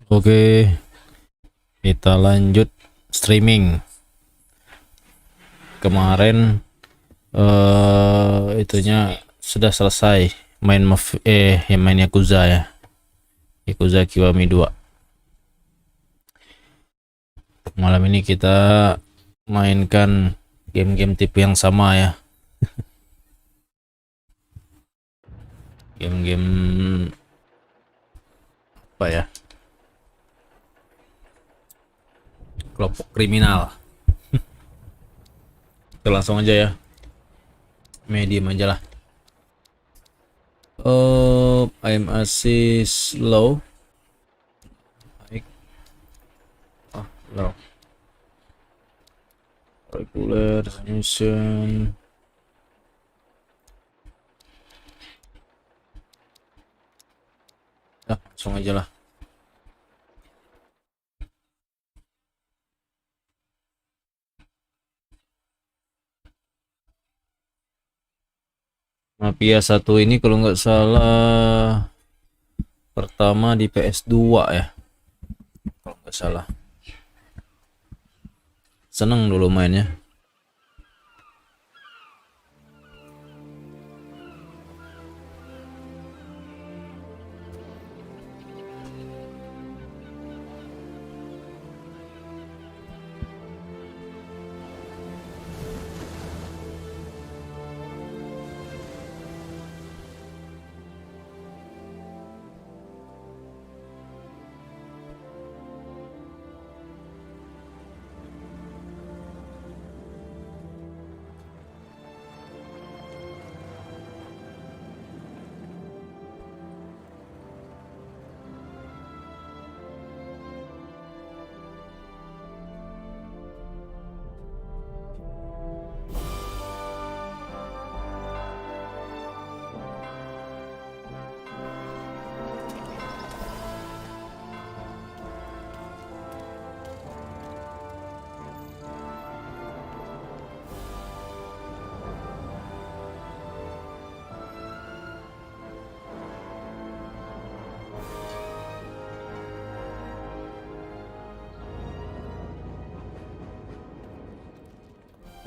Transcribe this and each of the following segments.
Oke, kita lanjut streaming. Kemarin itunya sudah selesai main main Yakuza ya. Yakuza Kiwami 2. Malam ini kita mainkan game-game tipe yang sama ya. Game-game apa ya? Kelompok kriminal. Kita langsung aja ya. Medium aja lah. I'm assist low. Baik. Low. Regular transmission. Langsung aja lah. Mafia 1 ini kalau nggak salah pertama di PS2 ya, kalau nggak salah. Seneng dulu mainnya.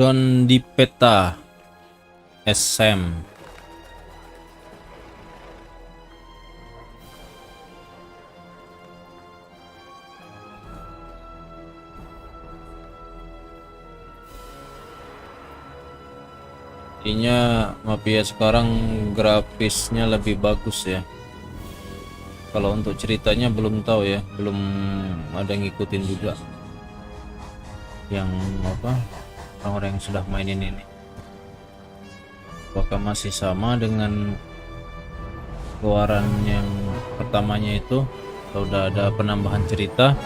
Don di peta SM. Intinya Mafia sekarang grafisnya lebih bagus ya. Kalau untuk ceritanya belum tahu ya, belum ada yang ngikutin juga. Yang apa? Orang-orang yang sudah mainin ini. Apakah masih sama dengan keluaran yang pertamanya itu? Atau udah ada penambahan cerita?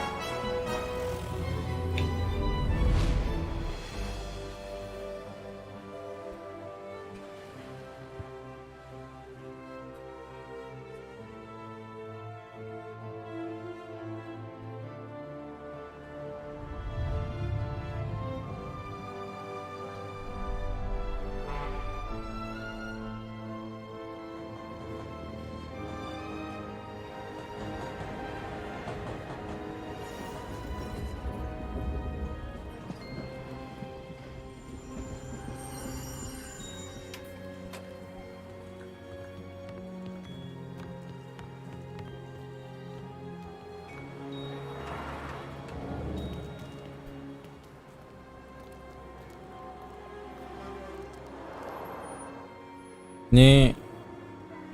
Ini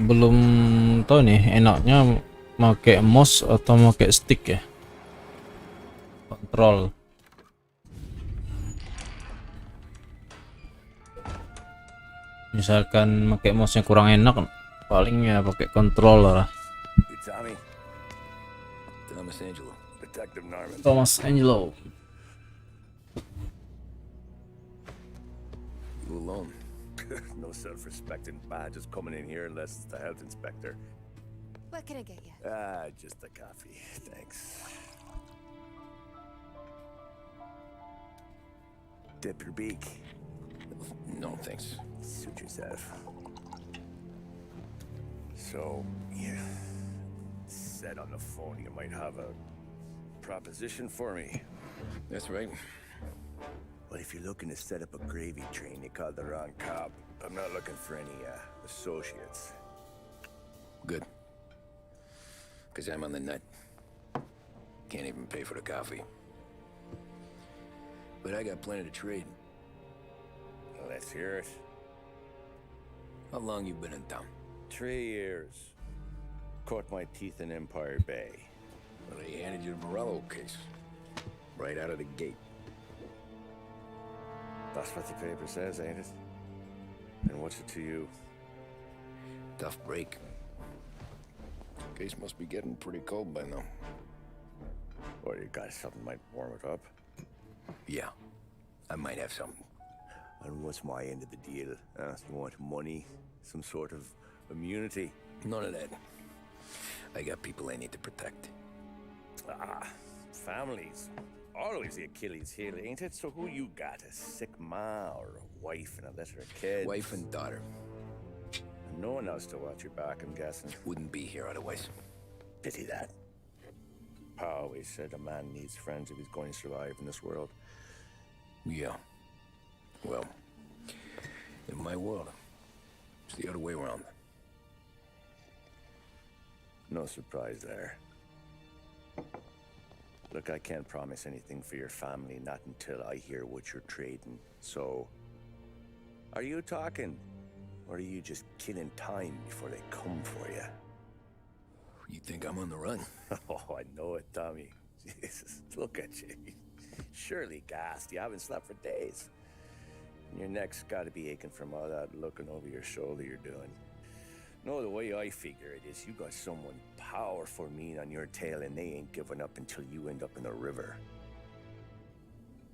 belum tahu nih enaknya pakai mouse atau pakai stick ya kontrol. Misalkan pakai mouse nya kurang enak, paling ya pakai controller lah. Thomas Angelo. You alone. No self-respecting badges coming in here unless it's the health inspector. What can I get you? Just a coffee, thanks. Dip your beak. No, thanks. Suit yourself. So, yeah. Said on the phone you might have a proposition for me. That's right. Well, if you're looking to set up a gravy train, you called the wrong cop. I'm not looking for any associates. Good. Because I'm on the nut. Can't even pay for the coffee. But I got plenty to trade. Well, let's hear it. How long you been in town? 3 years. Caught my teeth in Empire Bay. Well, they handed you the Morello case. Right out of the gate. That's what the paper says, ain't it? And what's it to you? Tough break. Case must be getting pretty cold by now. Or you got something might warm it up? Yeah. I might have something. And what's my end of the deal? You want money? Some sort of immunity? None of that. I got people I need to protect. Families. Always the Achilles heel, ain't it? So who you got? A sick ma or a wife and a litter of kids? Wife and daughter. And no one else to watch your back, I'm guessing. Wouldn't be here otherwise. Pity that. Pa always said a man needs friends if he's going to survive in this world. Yeah. Well, in my world, it's the other way around. No surprise there. Look, I can't promise anything for your family, not until I hear what you're trading. So, are you talking? Or are you just killing time before they come for you? You think I'm on the run? Oh, I know it, Tommy. Jesus, look at you. Surely gassed. You haven't slept for days. And your neck's got to be aching from all that looking over your shoulder you're doing. No, the way I figure it is you got someone powerful mean on your tail and they ain't giving up until you end up in the river.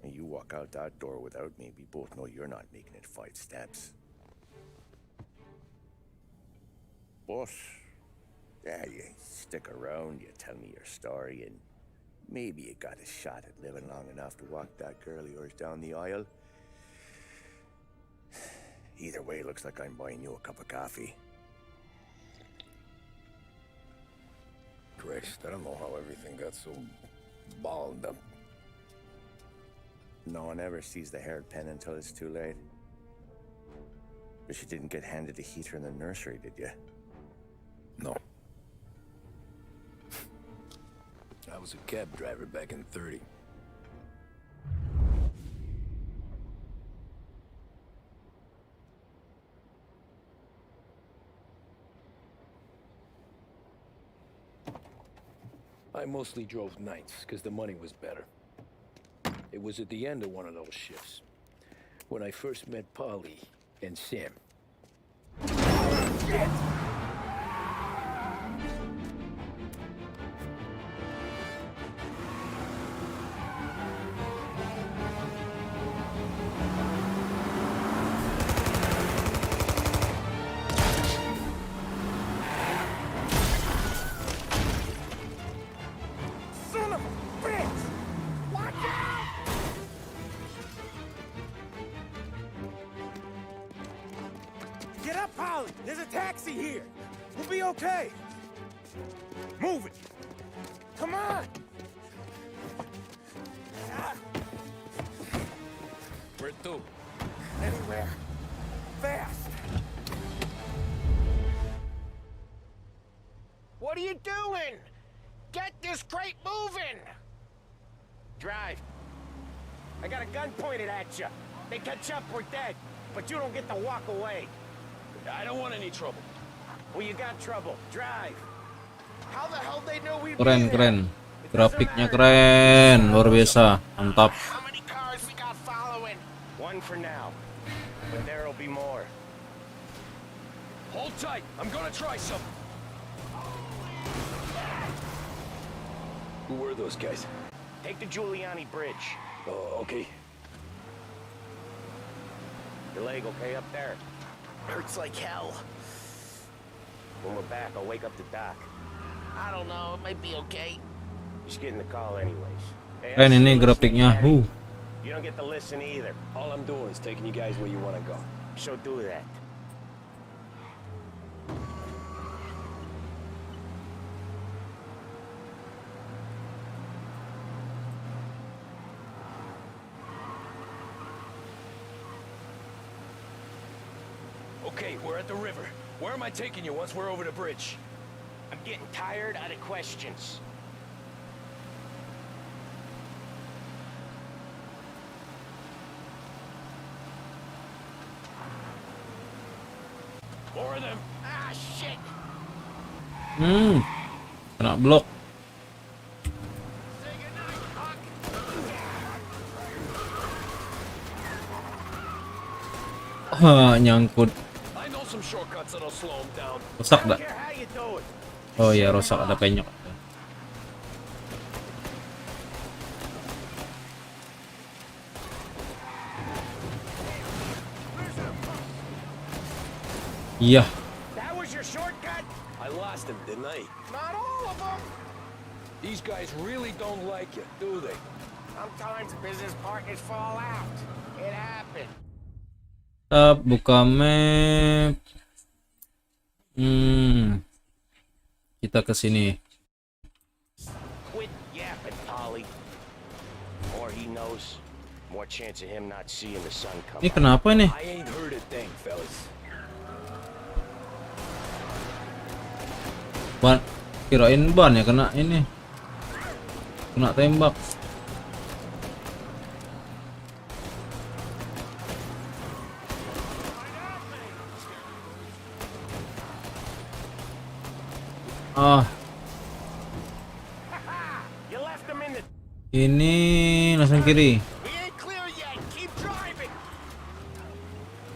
And you walk out that door without me, we both know you're not making it 5 steps. But, yeah, you stick around, you tell me your story, and maybe you got a shot at living long enough to walk that girl of yours down the aisle. Either way, looks like I'm buying you a cup of coffee. Christ, I don't know how everything got so balled up. No one ever sees the hairpin until it's too late. But you didn't get handed a heater in the nursery, did you? No. I was a cab driver back in 30. I mostly drove nights, because the money was better. It was at the end of one of those shifts, when I first met Polly and Sam. Shit! Get up, Polly! There's a taxi here! We'll be okay! Move it! Come on! Where to? Anywhere. Fast! What are you doing? Get this crate moving! Drive. I got a gun pointed at you. They catch up, we're dead. But you don't get to walk away. I don't want any trouble. Well, you got trouble. Drive. How the hell they know we Keren keren. Grafiknya keren, luar biasa. Mantap. How many cars we got following? One for now. But there'll be more. Hold tight. I'm gonna try something. Who were those guys? Take the Giuliani Bridge. Oh, okay. Your leg okay up there? Hurts like hell. When we're back, I'll wake up the doc. I don't know, it might be okay. Just getting the call anyways. Hey, Keren ini grafiknya. You don't get to listen either. All I'm doing is taking you guys where you want to go. So do that. Okay, we're at the river. Where am I taking you once we're over the bridge? I'm getting tired of the questions. More of them. Ah, shit! Kena blok. Say goodnight, Huck. Nyangkut. I know some shortcuts that'll slow them down. Rusak I dah. don't care how you do it. Oh iya, rusak, ada penyok. Iya. That was your shortcut? I lost him, didn't I? Not all of them. These guys really don't like you, do they? Sometimes business partners fall out. It happened. Tetap buka map. Kita ke sini. Quit yapping, Polly. More he knows, more chance of him not seeing the sun come Ini up. kenapa nih? I ain't heard a thing, fellas. Ban, kirain ban ya kena ini. Kena tembak. Ah, You left him in the... ini langsung kiri. We ain't clear yet. Keep driving.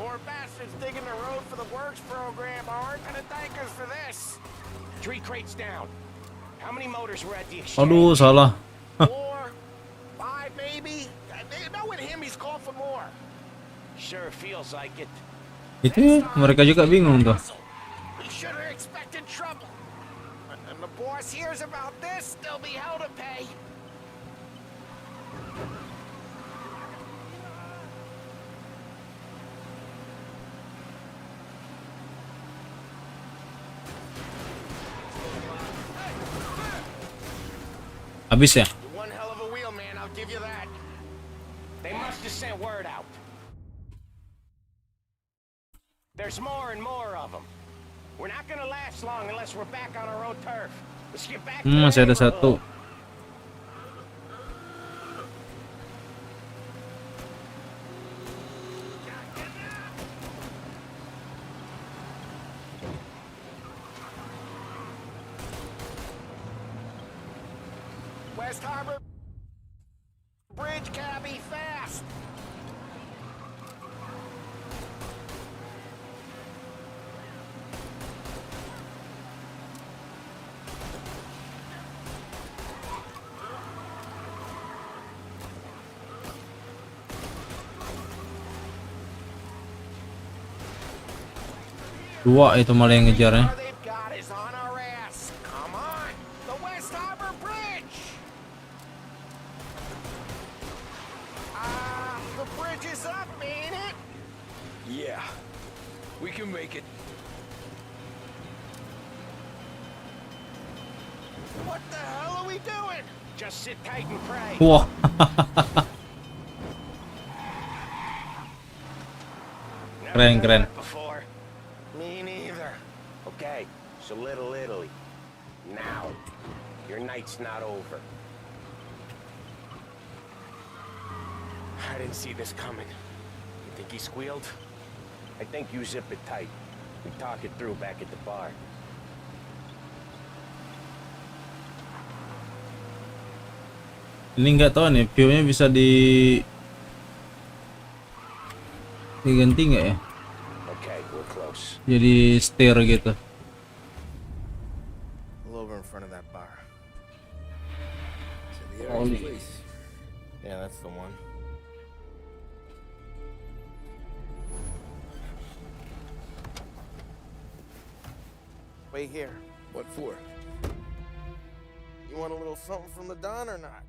Poor bastards digging the road for the works program aren't gonna thank us for this. 3 crates down. How many motors were at the exchange? Aduh, salah. 4, 5 maybe? Knowing him, he's called for more. Sure feels like it. Itu ya, mereka juga bingung tuh. We should have expected trouble. And the boss hears about this, there'll be hell to pay. Habis ya? You're one hell of a wheelman, I'll give you that. They must have sent word out. There's more and more of them. We're not gonna last long unless we're back on our own turf. Let's get back to the Masih ada neighborhood. satu. West Harbor Bridge, cabby, fast. Dua itu malah yang ngejar ya. All they've got is on our ass. Come on, the West Harbor Bridge. The bridge is up, ain't it? Yeah, we can make it. What the hell are we doing? Just sit tight and pray. Wah. Never Keren, done keren. that before. Me neither. Okay, so Little Italy. Now, your night's not over. I didn't see this coming. You think he squealed? I think you zip it tight. We talk it through back at the bar. Ini nggak tahu nih, view-nya bisa diganti nggak ya? Okay, we're close. Jadi stair gitu. Pull over in front of that bar. Oh, Yeah, that's the one. Wait here. What for? You want a little something from the Don or not?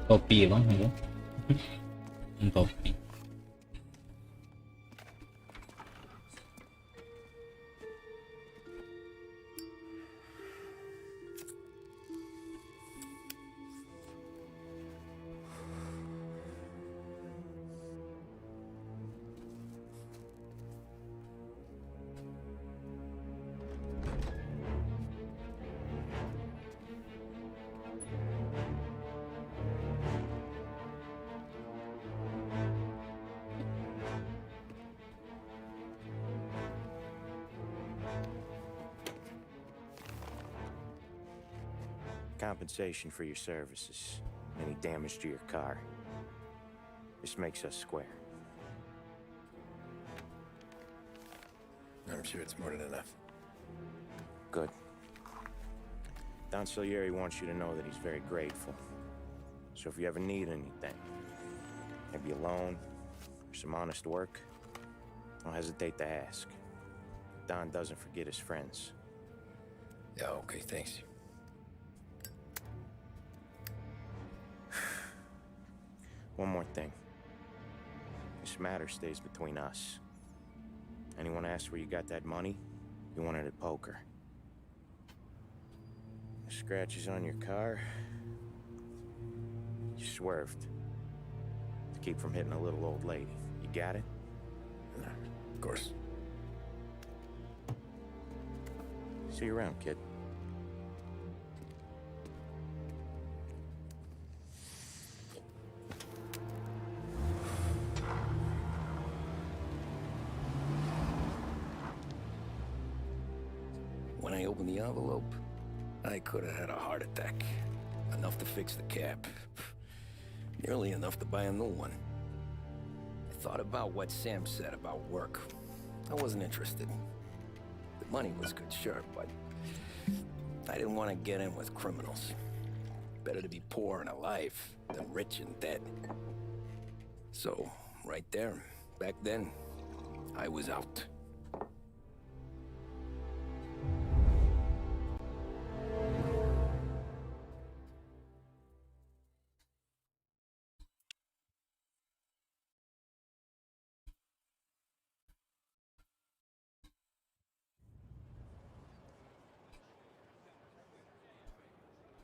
Topi bang, ya. Topi. Compensation for your services. Any damage to your car. This makes us square. I'm sure it's more than enough. Good. Don Salieri wants you to know that he's very grateful. So if you ever need anything, maybe a loan or some honest work, don't hesitate to ask. Don doesn't forget his friends. Yeah, okay, thanks. One more thing. This matter stays between us. Anyone asks where you got that money, you won it at poker. The scratches on your car, you swerved to keep from hitting a little old lady. You got it? Of course. See you around, kid. When I opened the envelope, I could have had a heart attack. Enough to fix the cap. Nearly enough to buy a new one. I thought about what Sam said about work. I wasn't interested. The money was good, sure, but I didn't want to get in with criminals. Better to be poor and alive than rich and dead. So, right there, back then, I was out.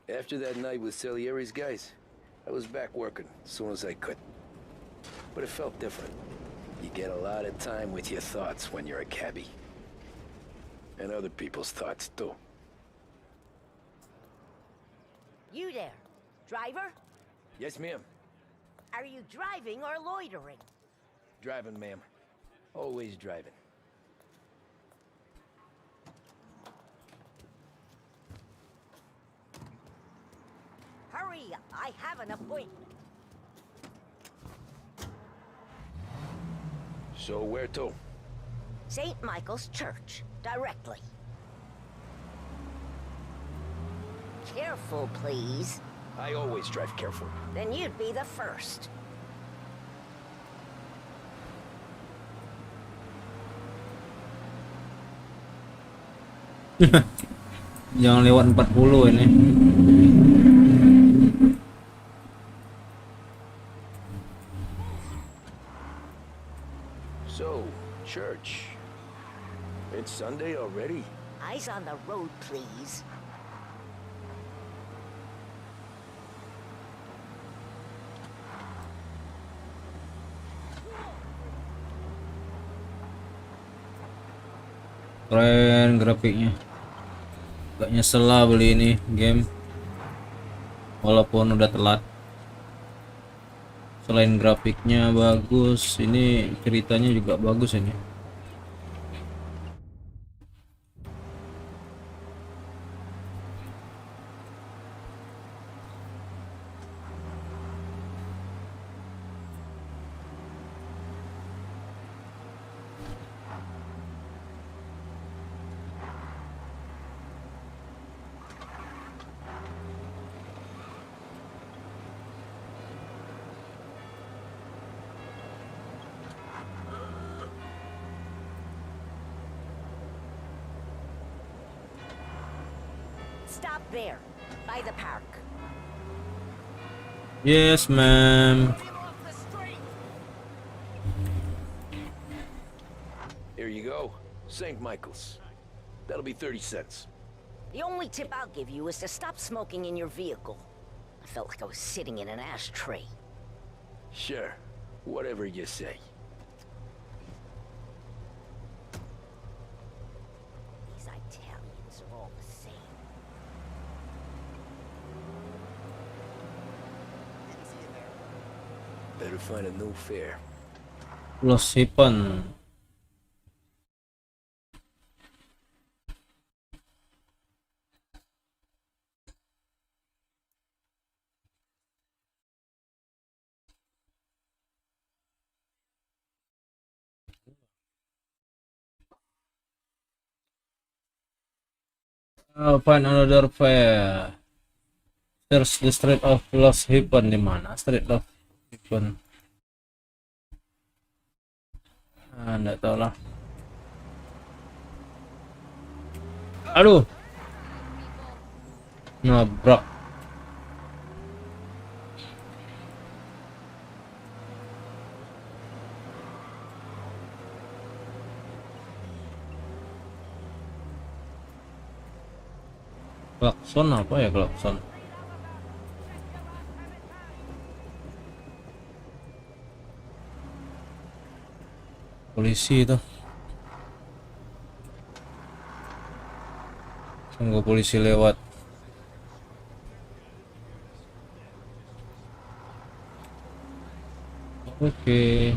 After that night with Salieri's guys, I was back working as soon as I could. But it felt different. You get a lot of time with your thoughts when you're a cabbie. And other people's thoughts, too. You there, driver? Yes, ma'am. Are you driving or loitering? Driving, ma'am. Always driving. Hurry, I have an appointment. So where to? St. Michael's Church, directly. Careful, please. I always drive careful. Then you'd be the first. Jangan lewat 40 ini. So, church. It's Sunday already? Eyes on the road, please. Keren grafiknya. Gak nyesel lah beli ini game. Walaupun udah telat. Selain grafiknya bagus, ini ceritanya juga bagus ini. Stop there, by the park. Yes, ma'am. Here you go. St. Michael's. That'll be 30 cents. The only tip I'll give you is to stop smoking in your vehicle. I felt like I was sitting in an ashtray. Sure. Whatever you say. These Italians are all the same. Better find a new fare. Los Hipan. Find another fair. There's the Street of Lost Heaven. Di mana Street of Heaven? Nggak tahu lah. Aduh, nabrak. Klakson apa ya klakson? Polisi itu. Tunggu polisi lewat. Oke.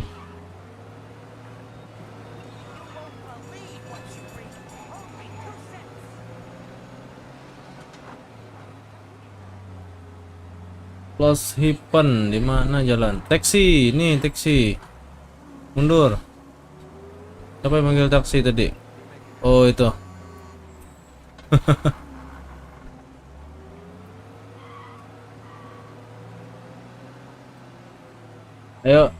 Lost Heaven di mana jalan? Taksi, ini taksi. Mundur. Siapa yang manggil taksi tadi? Oh, itu. Ayo.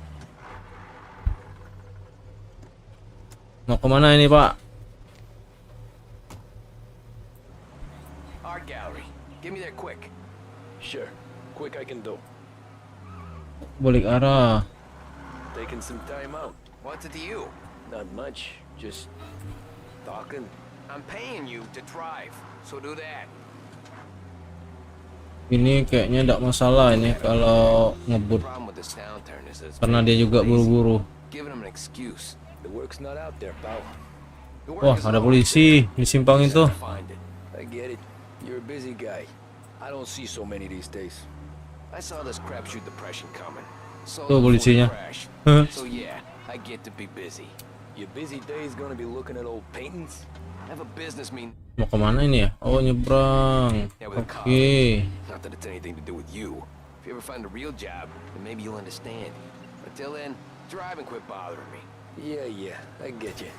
Mau kemana ini, Pak? Art gallery. Get me there quick. Sure. Quick I can do. Balik arah. Taking some time out. What's it to you? Not much. Just talking. I'm paying you to drive, so do that. Ini kayaknya tidak masalah ini kalau ngebut. Problem with this downturn is that it's Karena dia juga buru-buru. giving him an excuse. The work's not out there, pal. The Wah, work is ada over. polisi di simpang Just itu. have to find it. I get it. You're a busy guy. I don't see so many these days. I saw this crapshoot depression coming. So Tuh polisinya. So yeah, I get to be busy. Your busy day is gonna be looking at old paintings? I have a business meeting. Mau kemana ini ya? Oh, nyebrang. Oke. Not that it's anything to do with you. If you ever find a real job, then maybe you'll understand. Until then, drive and quit bothering me. Yeah, I get you.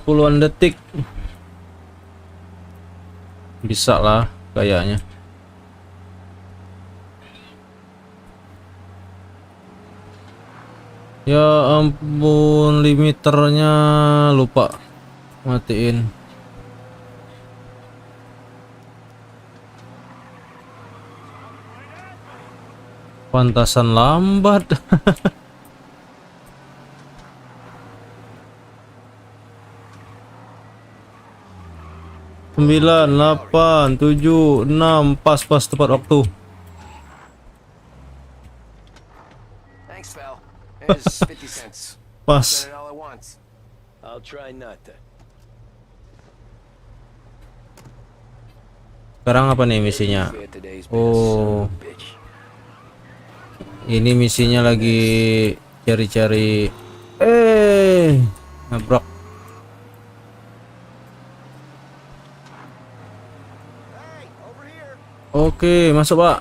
An detik. Bisa lah kayaknya. Ya ampun, limiternya lupa matiin. Pantasan lambat. 9, 8, 7, 6, pas tepat waktu. Thanks, pal. Here's 50 cents. Pas. Spend it all at once. I'll try not to. Sekarang apa nih misinya? Fair today's Oh. been a son of a bitch. Ini misinya lagi cari-cari nabrak. Oke, masuk, Pak.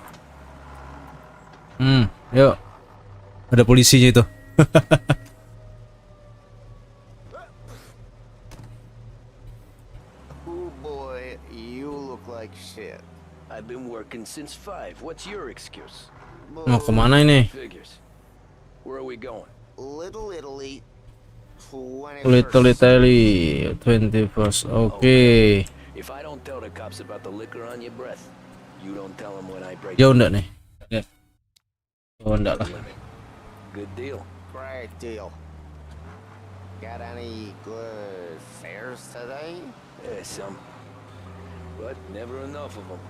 Yuk. Ada polisinya itu. Oh boy, you look like shit. I've been working since 5. What's your excuse? Mau kemana ini? Figures. Where are we going? Little Italy. 21st. Little Italy 21st. Oke. If I don't tell the cops about the liquor on your breath, you don't tell them when I break Jauh enggak nih? Lihat. Oh, enggak lah. Good deal. Great deal. Got any good fares today? Yeah, some. But never enough of them.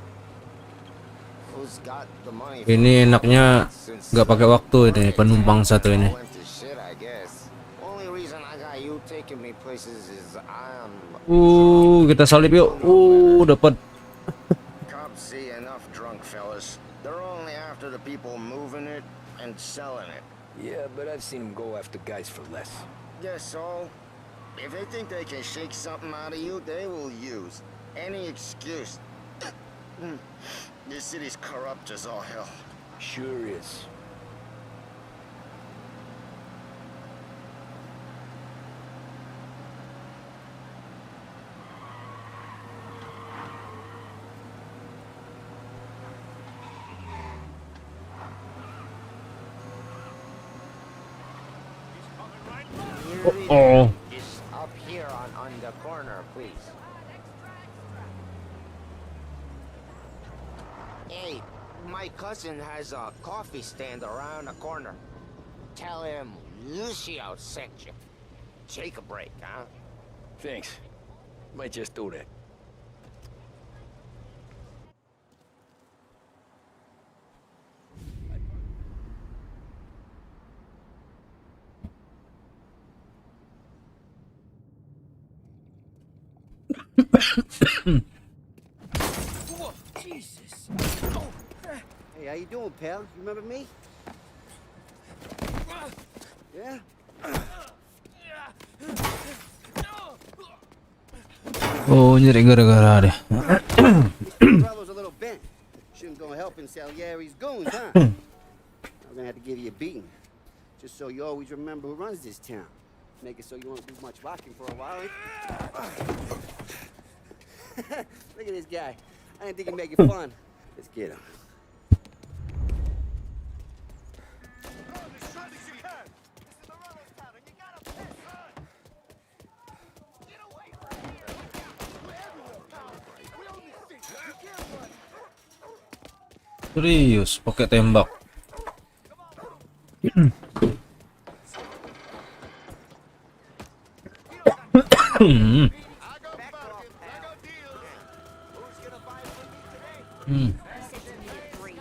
Who's got the money? Ini enaknya nggak pakai waktu ini penumpang satu ini. Went to shit, I guess. Only reason I got you taking me places is I'm Kita salip yuk. Dapat. cops see enough drunk fellas. They're only after the people moving it and selling it. Yeah, but I've seen them go after guys for less. Guess so. If they think they can shake something out of you, they will use any excuse. This city's corrupt as all hell. Sure is. Oh. Just up here on the corner, please. Hey, my cousin has a coffee stand around the corner. Tell him Lucio sent you. Take a break, huh? Thanks. Might just do that. Whoa, Jesus. Hey, how you doing, pal? You remember me? Yeah? Oh, nyeri gara-gara deh. Brother's a little bent. Shouldn't go helping Salieri's goons, huh? I'm gonna have to give you a beating. Just so you always remember who runs this town. Make it so you won't do much walking for a while. Look at this guy. I didn't think he'd make it fun. Let's get him. Serius, pakai tembak. Hmm. He said to me at 3.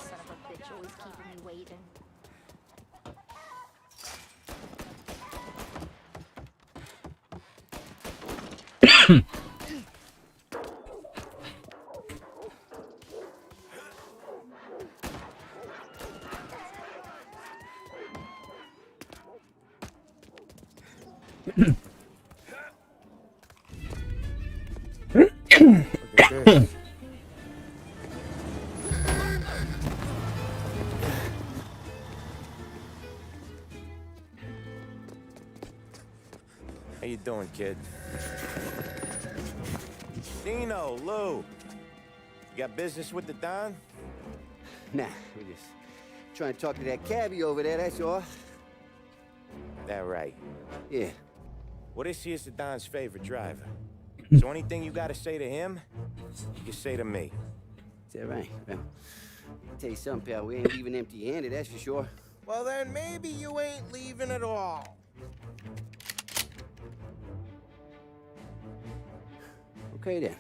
Son of a bitch always keeping me waiting. How you doing, kid? Dino, Lou. You got business with the Don? Nah, we're just trying to talk to that cabbie over there, that's all. That right. Yeah. Well, this here's the Don's favorite driver. So anything you gotta say to him, you can say to me. Is that right? Well, I'll tell you something, pal. We ain't leaving empty-handed, that's for sure. Well, then maybe you ain't leaving at all. Okay, then.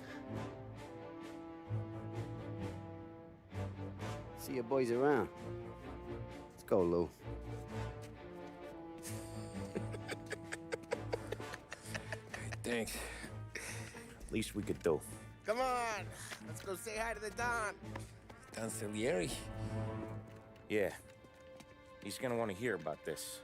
See your boys around. Let's go, Lou. Thanks. Least we could do. Come on, let's go say hi to the Don. Don Salieri? Yeah. He's gonna want to hear about this.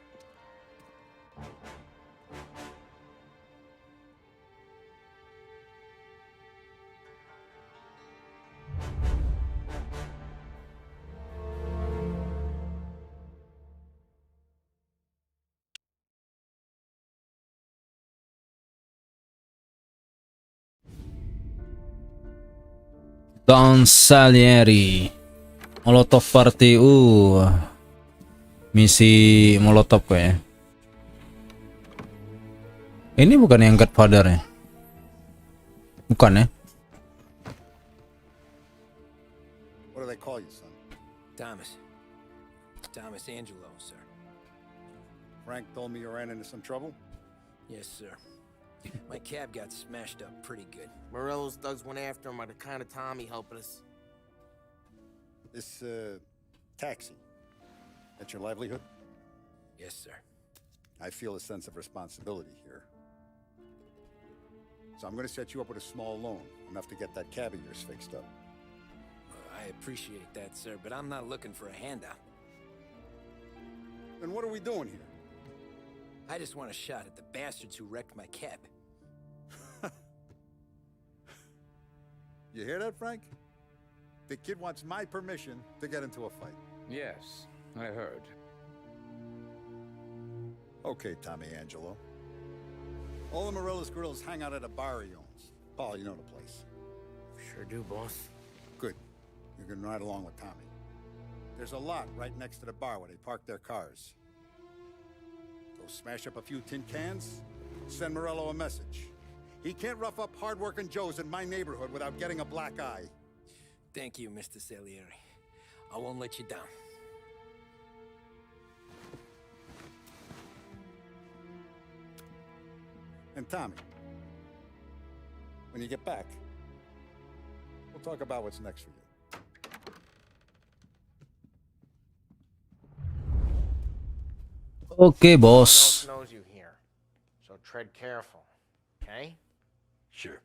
Don Salieri, Molotov Party. Misi Molotov kayaknya. Ini bukan yang Godfather ya? Bukan ya? What do they call you, son? Thomas. Thomas Angelo, sir. Frank told me you ran into some trouble? Yes, sir. My cab got smashed up pretty good. Morello's thugs went after him by the kind of Tommy helping us. This, taxi. That's your livelihood? Yes, sir. I feel a sense of responsibility here. So I'm gonna set you up with a small loan, enough to get that cab of yours fixed up. I appreciate that, sir, but I'm not looking for a handout. Then what are we doing here? I just want a shot at the bastards who wrecked my cab. You hear that, Frank? The kid wants my permission to get into a fight. Yes, I heard. Okay, Tommy Angelo. All the Morello's girls hang out at a bar he owns. Paul, you know the place. Sure do, boss. Good. You can ride along with Tommy. There's a lot right next to the bar where they park their cars. Go smash up a few tin cans, send Morello a message. He can't rough up hard-working Joes in my neighborhood without getting a black eye. Thank you, Mr. Salieri. I won't let you down. And Tommy, when you get back, we'll talk about what's next for you. Oke, No one bos. else knows you here, so tread careful, okay? Sure.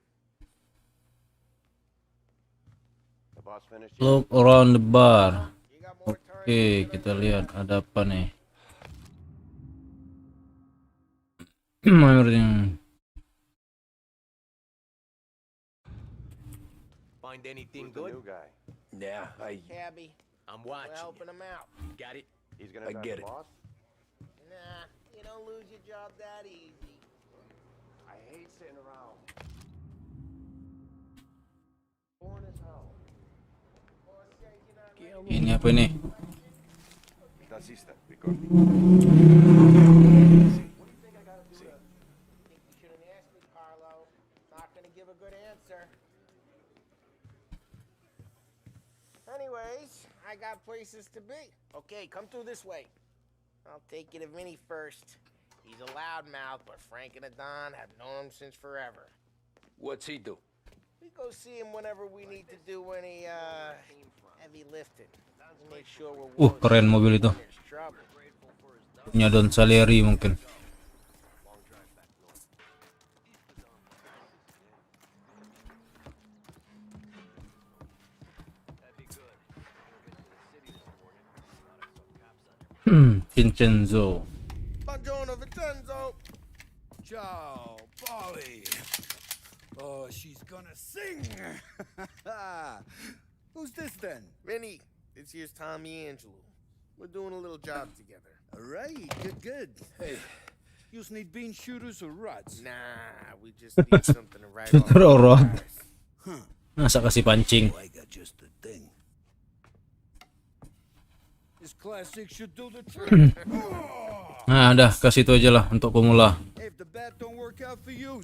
The boss finished. Look around the bar. Oke, kita lihat ada apa nih. Find anything Who's the good? new guy? Yeah, Cabby, I'm we're watching helping you. him out. Got it? He's gonna I attack get the it. boss? Nah, you don't lose your job that easy. I hate sitting around. Boring as hell. Ini apa nih? Nazista, ricordi? Think you shouldn't ask me, Carlo. Not gonna give a good answer. Anyways, I got places to be. Okay, come through this way. I'll take you to Vinny first. He's a loudmouth, but Frank and Adon have known him since forever. What's he do? We go see him whenever we need to do any, heavy lifting. Make sure we're Keren mobil itu. there's trouble. Punya Don Salieri mungkin. Vincenzo. Buongiorno, Vincenzo. Ciao, Polly. Oh, she's gonna sing. Who's this then? Vinny, this here's Tommy Angelo. We're doing a little job together. All right, good. Hey, You just need bean shooters or rods? Nah, we just need something to write off. Shooter or rod? cars. Masa kasih pancing? I got just the thing. This classic should do the trick. Nah, udah kasih itu aja lah untuk pemula. Hey, if the bat don't work out for you,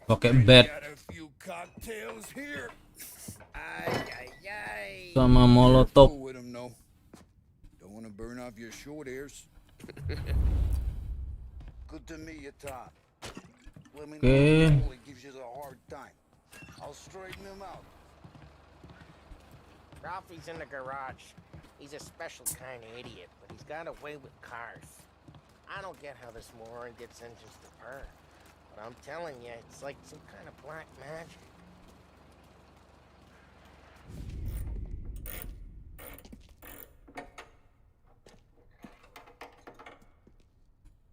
Pakai bat got a few cocktails here. Ay. sama molotov. With them, no. Don't want to burn off your short hairs. Good to meet you, Tom. Let me know Okay. if Paulie gives you a hard time. I'll straighten him out. Ralphie's in the garage. He's a special kind of idiot, but he's got a way with cars. I don't get how this moron gets engines to purr. But I'm telling you, it's like some kind of black magic.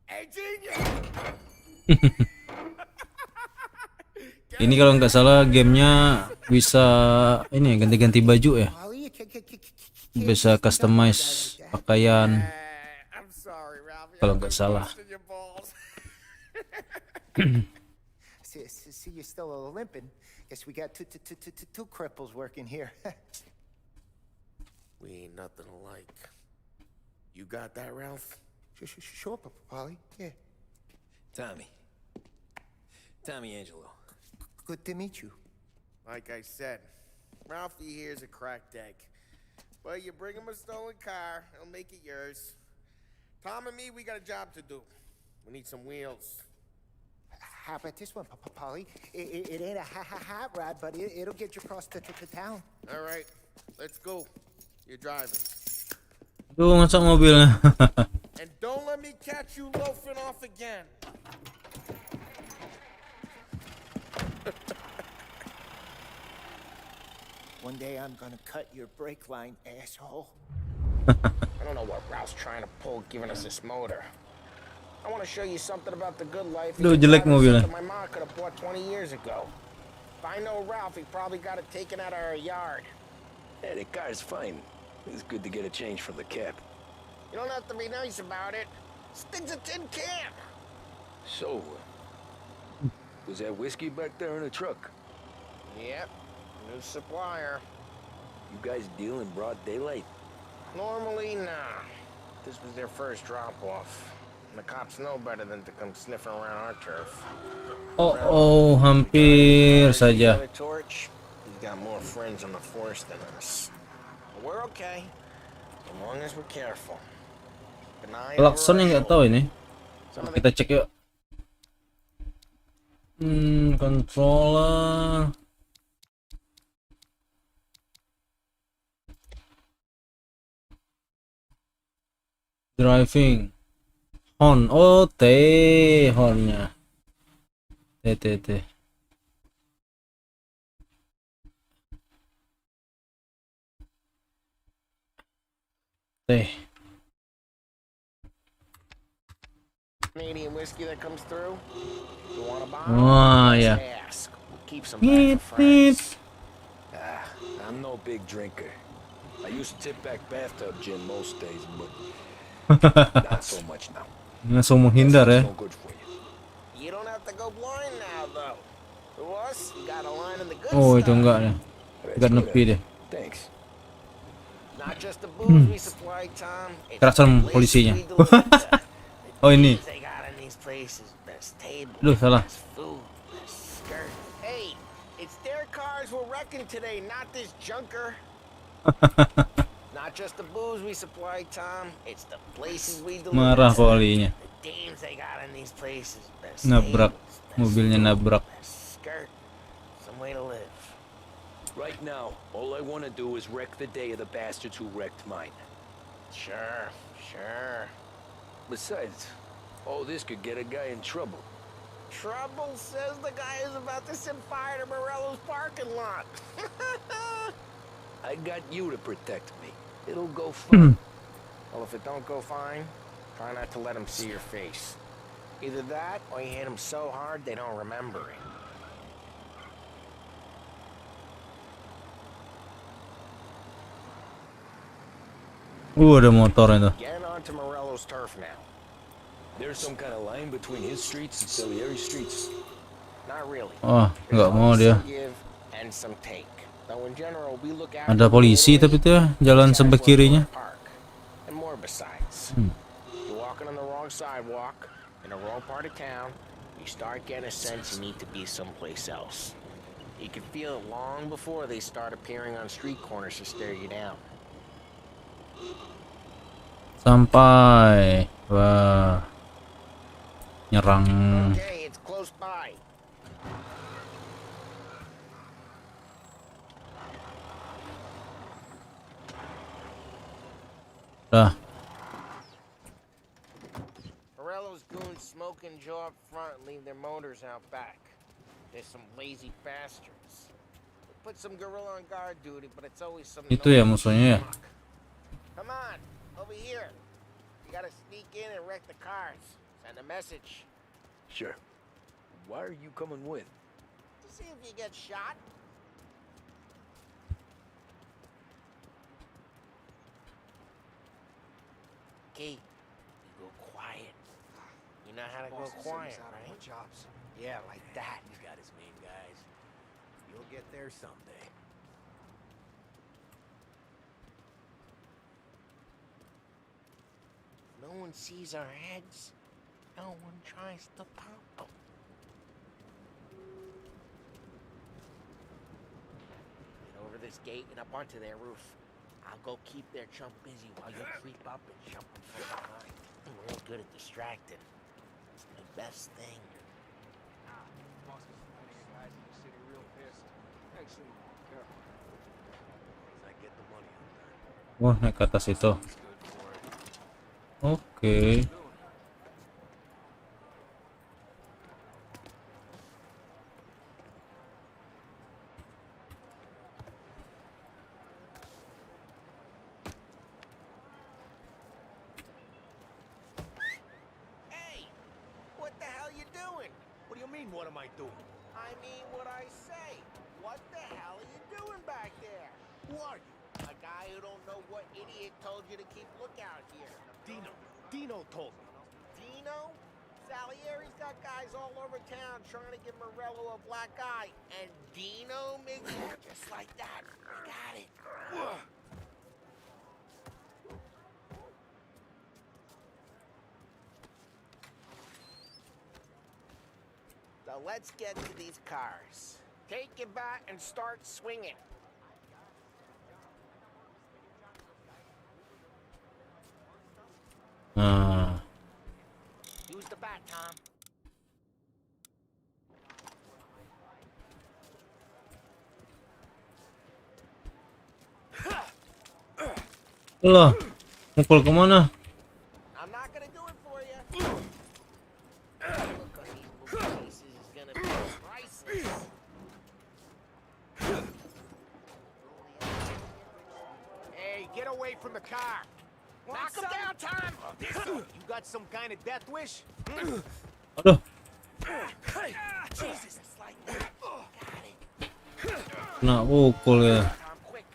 Hey, genius! Ini kalau nggak salah gamenya bisa ini ganti-ganti baju ya. Bisa customize pakaian I'm sorry, Ralphie. kalau I've nggak been salah. busting your balls. See, you're still limping. Guess we got two cripples working here. We ain't nothing alike. You got that, Ralph? Sure, Polly. Yeah. Tommy Angelo. Good to meet you. Like I said, Ralphie here's a cracked egg. But you bring him a stolen car, he'll make it yours. Tom and me, we got a job to do. We need some wheels. How about this one, Polly? It ain't a hot rod, but it'll get you across to town. All right, let's go. You're driving. Tuh masa mobilnya. And don't let me catch you loafing off again. One day I'm gonna cut your brake line, asshole. I don't know what Ralph's trying to pull giving us this motor. I want to show you something about the good life. Duh, jelek mobilnya. Something my mom could have bought 20 years ago. If I know Ralph, he probably got it taken out of our yard. Yeah, the car's fine. It's good to get a change from the cab. You don't have to be nice about it. This thing's a tin can. So, was that whiskey back there in the truck? Yep, new supplier. You guys deal in broad daylight? Normally, nah. This was their first drop-off. The cops know better than to come sniffing around our turf. Oh, hampir saja. The torch, he's got more friends on the force than us. But we're okay, as long as we're careful. Klaksonnya nggak tahu ini. Kita cek yuk. Controller. Driving. Horn. Oh, T hornnya. T. Canadian whiskey that comes through. You want a bottle? Wah, ya. Ask. We'll keep some back for friends. I'm no big drinker. I used to tip back bathtub gin most days, but not so much now. Langsung menghindar ya. No good for you. You don't have to go blind now, though. To us, you got a line in the good Oh, itu stuff. enggak deh. Enggak nepi deh. Thanks. Not just the booze we supply, Tom. It's Kerasan the places polisinya. we deliver. Oh, ini. They got in these places, best table, Duh, salah. best food, best skirt. Hey, it's their cars we're wrecking today, not this junker. Not just the booze we supply, Tom. It's the places we deliver. Marah polinya. The dames they got in these places, best Nabrak. tables, best Mobilnya food, nabrak. best skirt. Some way to live. Right now, all I want to do is wreck the day of the bastards who wrecked mine. Sure. Besides, all this could get a guy in trouble. Trouble says the guy is about to set fire to Morello's parking lot. I got you to protect me. It'll go fine. Well, if it don't go fine, try not to let him see your face. Either that, or you hit him so hard they don't remember it. Ada motor itu. Get onto Morello's turf now. There's some kind of line between his streets and Salieri streets. Not really. Oh, nggak There's mau always dia. some give and some take. Though in general, we look out Ada polisi tapi tuh ya, jalan sebelah kirinya. And more besides. You're walking on the wrong sidewalk, in the wrong part of town, you start getting a sense you need to be someplace else. You can feel it long before they start appearing on street corners to stare you down. Sampai. Wah. Nyerang. Okay, it's close by. Dah. Morello's goons smoke and jaw up front and leave their motors out back. There's some lazy bastards. They put some gorilla on guard duty, but it's always some Itu ya nosy musuhnya ya. schmuck. Come on, over here. You gotta sneak in and wreck the cars. Send a message. Sure. Why are you coming with? To see if you get shot. Okay, you go quiet. You know how to go quiet, right? Jobs. Yeah, like that. He's got his main guys. You'll get there someday. No one sees our heads. No one tries to pop them. Get over this gate and up onto their roof. I'll go keep their chump busy while you creep up and jump them from behind. I'm real good at distracting. It's the best thing. Wah, naik ke atas itu. Oke. Hey, you mean, what am I doing? I mean what I say. What the hell are you doing back there? Who are you? A guy who don't know what idiot told you to keep lookout here. Dino. Dino told me. Dino? Salieri's got guys all over town trying to give Morello a black eye. And Dino makes it just like that. I got it. So let's get to these cars. Take your bat and start swinging. Use the bat, Tom. Lah, mukul kemana? I'm not gonna do it for you. Look on these movie cases is gonna be priceless. Hey, get away from the car. Knock him down, Tom. You got some kind of death wish? Aduh, Jesus, it's like that. Got it. kena pukul ya. Tom, quick.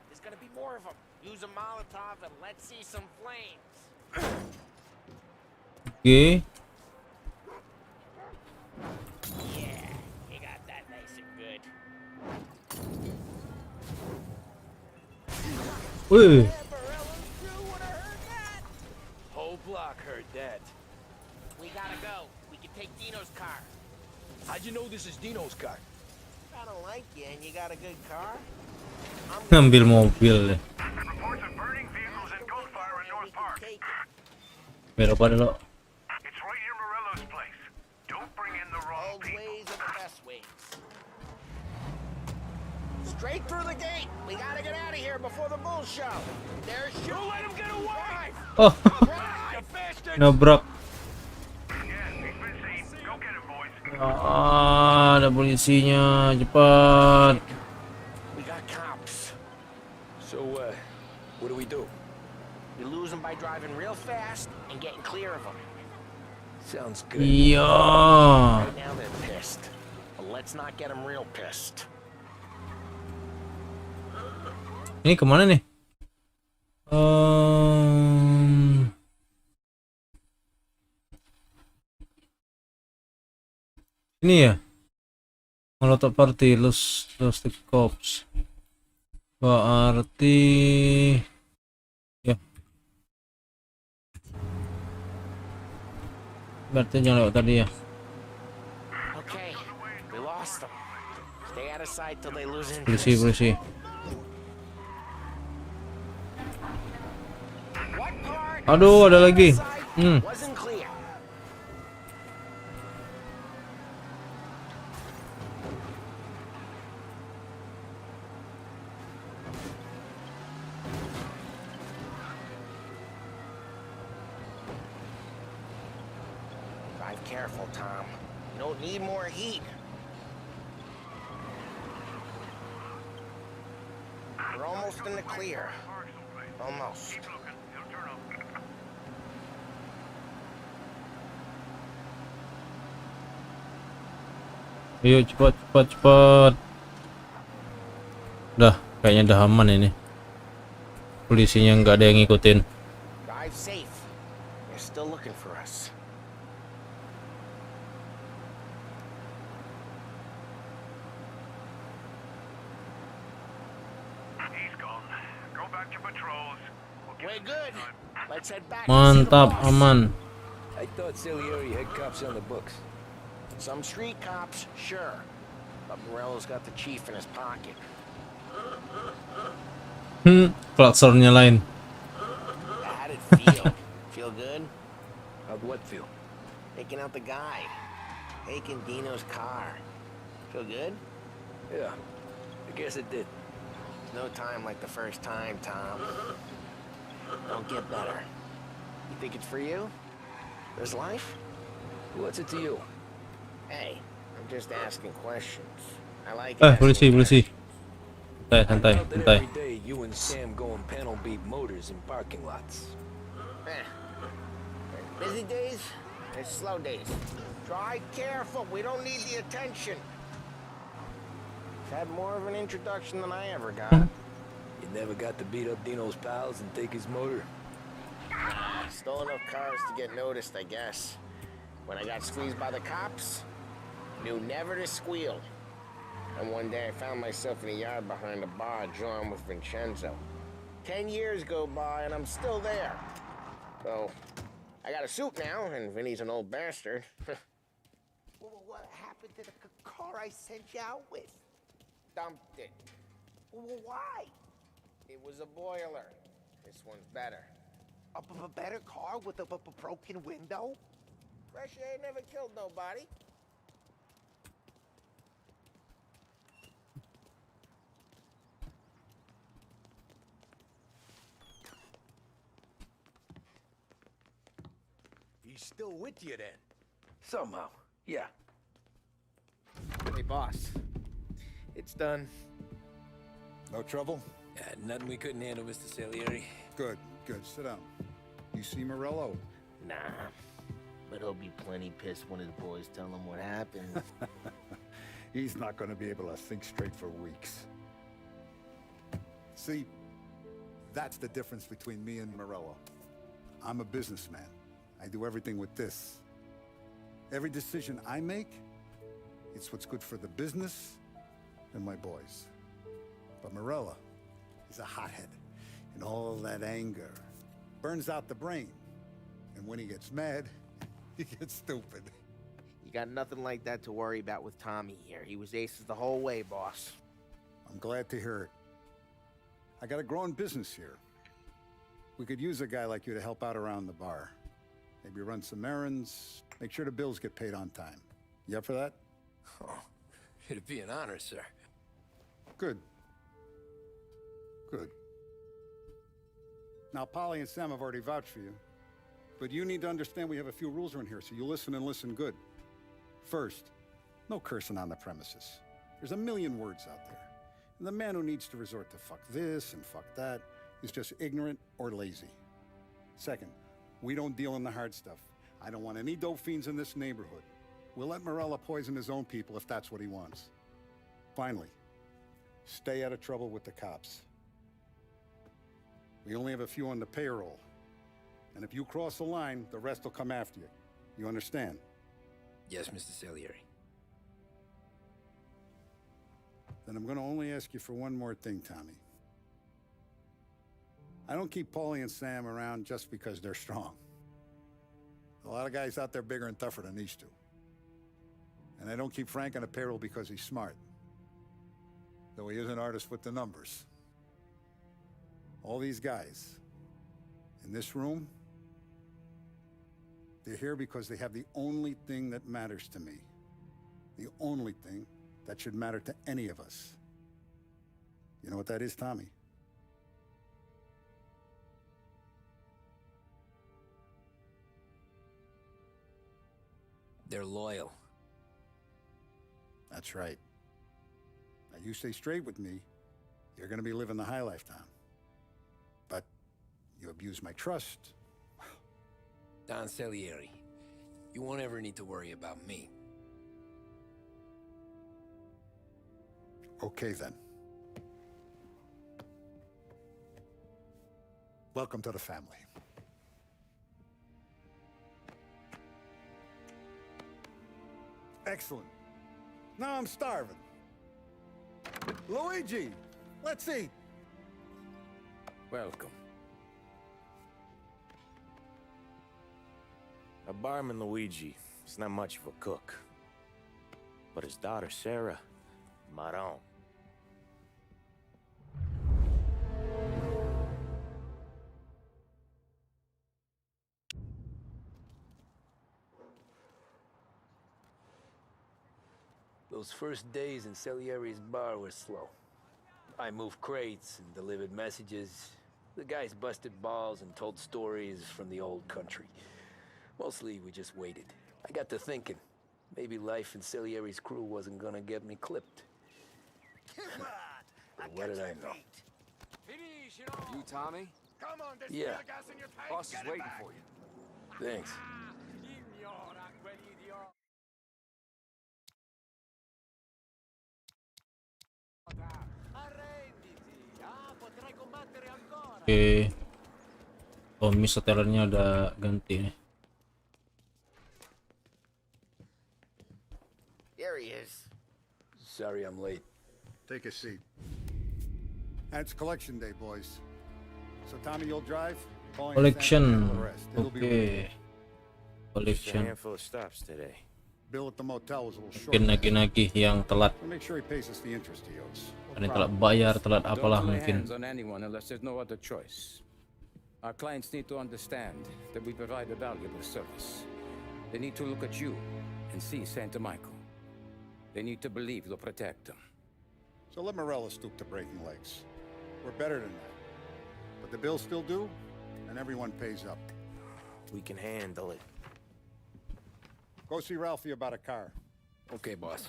There's gonna be more of them. Use a Molotov and let's see some flames. Oke. Yeah, you got that nice and good. Wih, Morello's crew would have heard that. Whole block heard that. We gotta go. We can take Dino's car. How'd you know this is Dino's car? I don't like you, and you got a good car. ngambil mobil deh. Reports of burning vehicles and gunfire in North Park. Biar apa dulu? It's right near Morello's place. Don't bring in the wrong Old people. ways are the best ways. Straight through the gate. We gotta get out of here before the bull show. There's you. Don't let him get away! Oh, You bastard! nabrak. Yes, he's been seen. Go get him, boys. Ada polisinya, cepat. We got cops. So, what do we do? We lose them by driving real fast and getting clear of them. Sounds good. Iya. Right now they're pissed. But let's not get them real pissed. Ini kemana nih? Ini ya. Molotov party, lose the cops. Berarti ya. Berarti jangan lewat tadi ya. Okay, we lost them. Stay out of sight till they lose Polisi, interest. polisi. What part Aduh, ada lagi. wasn't clear? Drive careful, Tom. You don't need more heat. We're almost in the clear. Almost. Keep looking. He'll turn up. Ayo cepat, cepat, cepat. Udah, kayaknya udah aman ini. Polisinya nggak ada yang ngikutin. Drive safe. They're still looking for us. He's gone. Go back to patrols. We'll get We're him good. this time. Let's head back. and see the Mantap, boss. aman. I thought Salieri had cops on the books. Some street cops, sure. But Morello's got the chief in his pocket. Klaksonnya lain. How'd it feel? Feel good? How'd what feel? Taking out the guy. Taking Dino's car. Feel good? Yeah, I guess it did. No time like the first time, Tom. Don't get better. You think it's for you? This life? What's it to you? Hey, I'm just asking questions. I like asking Polisi, polisi. Santai, I santai, doubt that santai. every day you and Sam go and panel beat motors in parking lots. There's busy days, there's slow days. Drive careful. We don't need the attention. Had more of an introduction than I ever got. You never got to beat up Dino's pals and take his motor? Stole enough cars to get noticed, I guess. When I got squeezed by the cops, knew never to squeal. And one day I found myself in a yard behind a bar drawn with Vincenzo. 10 years go by and I'm still there. So, I got a suit now, and Vinny's an old bastard. Well, what happened to the car I sent you out with? Dumped it. Well, why? It was a boiler. This one's better. A better car with a broken window? Fresh air never killed nobody. He's still with you then? Somehow, yeah. Hey, boss. It's done. No trouble? Yeah, nothing we couldn't handle, Mr. Salieri. Good, good. Sit down. You see Morello? Nah. But he'll be plenty pissed when his boys tell him what happened. He's not going to be able to think straight for weeks. See, that's the difference between me and Morello. I'm a businessman. I do everything with this. Every decision I make, it's what's good for the business and my boys. But Morello, he's a hothead. And all that anger burns out the brain. And when he gets mad, he gets stupid. You got nothing like that to worry about with Tommy here. He was aces the whole way, boss. I'm glad to hear it. I got a growing business here. We could use a guy like you to help out around the bar. Maybe run some errands, make sure the bills get paid on time. You up for that? Oh, it'd be an honor, sir. Good. Good. Now, Polly and Sam have already vouched for you. But you need to understand we have a few rules around here, so you listen and listen good. First, no cursing on the premises. There's a million words out there. And the man who needs to resort to fuck this and fuck that is just ignorant or lazy. Second, we don't deal in the hard stuff. I don't want any dope fiends in this neighborhood. We'll let Morella poison his own people if that's what he wants. Finally, stay out of trouble with the cops. We only have a few on the payroll. And if you cross the line, the rest will come after you. You understand? Yes, Mr. Salieri. Then I'm going to only ask you for one more thing, Tommy. I don't keep Paulie and Sam around just because they're strong. A lot of guys out there bigger and tougher than these two. And I don't keep Frank on the payroll because he's smart. Though he is an artist with the numbers. All these guys in this room, they're here because they have the only thing that matters to me. The only thing that should matter to any of us. You know what that is, Tommy? They're loyal. That's right. Now you stay straight with me, you're gonna be living the high life, Tom. But you abuse my trust. Don Salieri, you won't ever need to worry about me. Okay, then. Welcome to the family. Excellent. Now I'm starving. Luigi, let's eat. Welcome. A barman Luigi is not much of a cook. But his daughter Sarah, Maron. Those first days in Salieri's bar were slow. I moved crates and delivered messages. The guys busted balls and told stories from the old country. Mostly, we just waited. I got to thinking, maybe life in Salieri's crew wasn't gonna get me clipped. But what did I know? You, Tommy? Come on, there's Yeah. gas in your tank. Boss is Get it waiting back. for you. Thanks. Oke. Tommy setelannya udah ganti nih. There he is. Sorry I'm late. Take a seat. And it's collection day, boys. So Tommy, you'll drive. Paulie and Sam Collection. can handle the rest. It'll be Oke. with Just a Collection. handful of stops today. Bill at the motel was a little short. Mungkin nagih-nagih yang telat. So make sure he pays us the interest he owes. Ada yang telat bayar, telat apalah Don't lay mungkin. hands on anyone unless there's no other choice. Our clients need to understand that we provide a valuable service. They need to look at you and see Santa Michael. They need to believe you'll protect them. So let Morello stoop to breaking legs. We're better than that. But the bills still due, and everyone pays up. We can handle it. Go see Ralphie about a car. Okay, boss.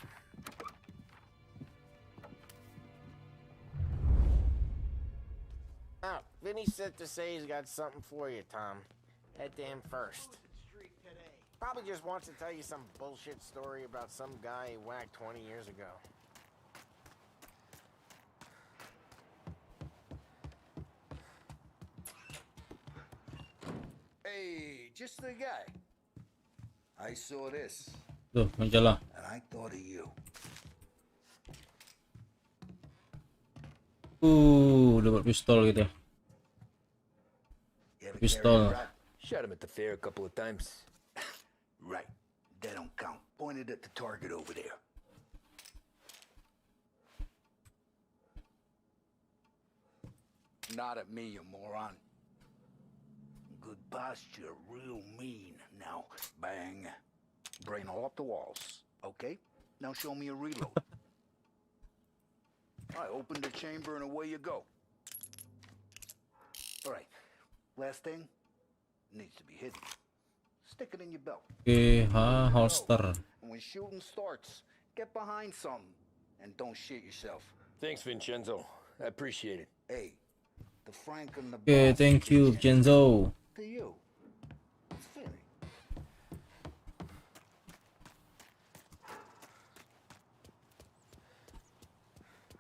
Oh, Vinny said to say he's got something for you, Tom. Head to him first. Probably just wants to tell you some bullshit story about some guy he whacked 20 years ago. Hey, just the guy. I saw this, Tuh, majalah. and I thought of you. Dapat pistol gitu. You ever Pistol. carry a rifle? Shot him at the fair a couple of times. Right. That don't count. Pointed at the target over there. Not at me, you moron. Good posture, real mean. Now, bang. Brain all off the walls. Okay? Now show me a reload. I opened the chamber and away you go. All right. Last thing needs to be hidden. Stick it in your belt. Oke, holster. And when shooting starts, get behind something and don't shit yourself. Thanks, Vincenzo. I appreciate it. Hey, the Frank and the Oke, boss thank you, Genzo. to you. Vinny.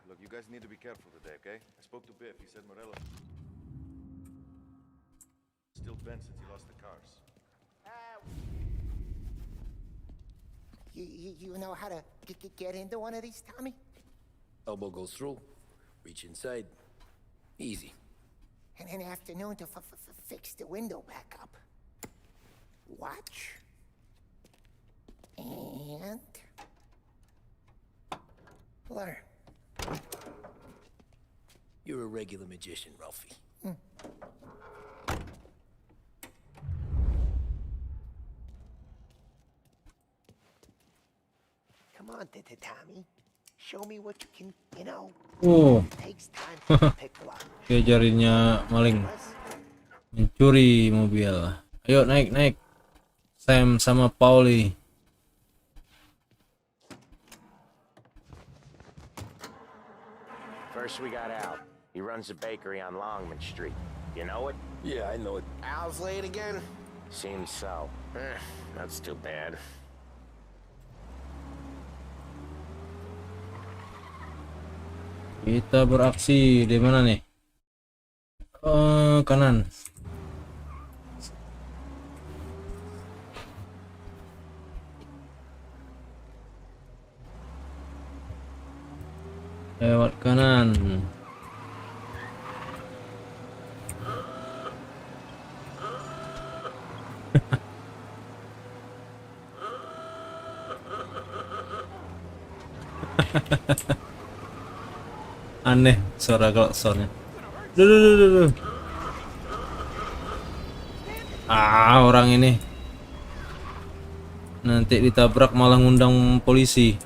Look, you guys need to be careful today, okay? I spoke to Biff. He said Morello still bent since he lost the cars. You know how to get into one of these, Tommy? Elbow goes through. Reach inside. Easy. And an afternoon to fix the window back up. Watch. And... learn. You're a regular magician, Ralphie. Come on, Tommy. Show me what you can, you know. Oh. It takes time to pick lock. Oke, jarinya maling. Mencuri mobil. Ayo naik. Sam sama Paulie. First we got Al. He runs a bakery on Longman Street. You know it? Yeah, I know it. Al's late again? Seems so. That's too bad. Kita beraksi di mana nih? Kanan. Lewat kanan. Aneh suara klaksonnya. Duh. Orang ini nanti ditabrak malah ngundang polisi.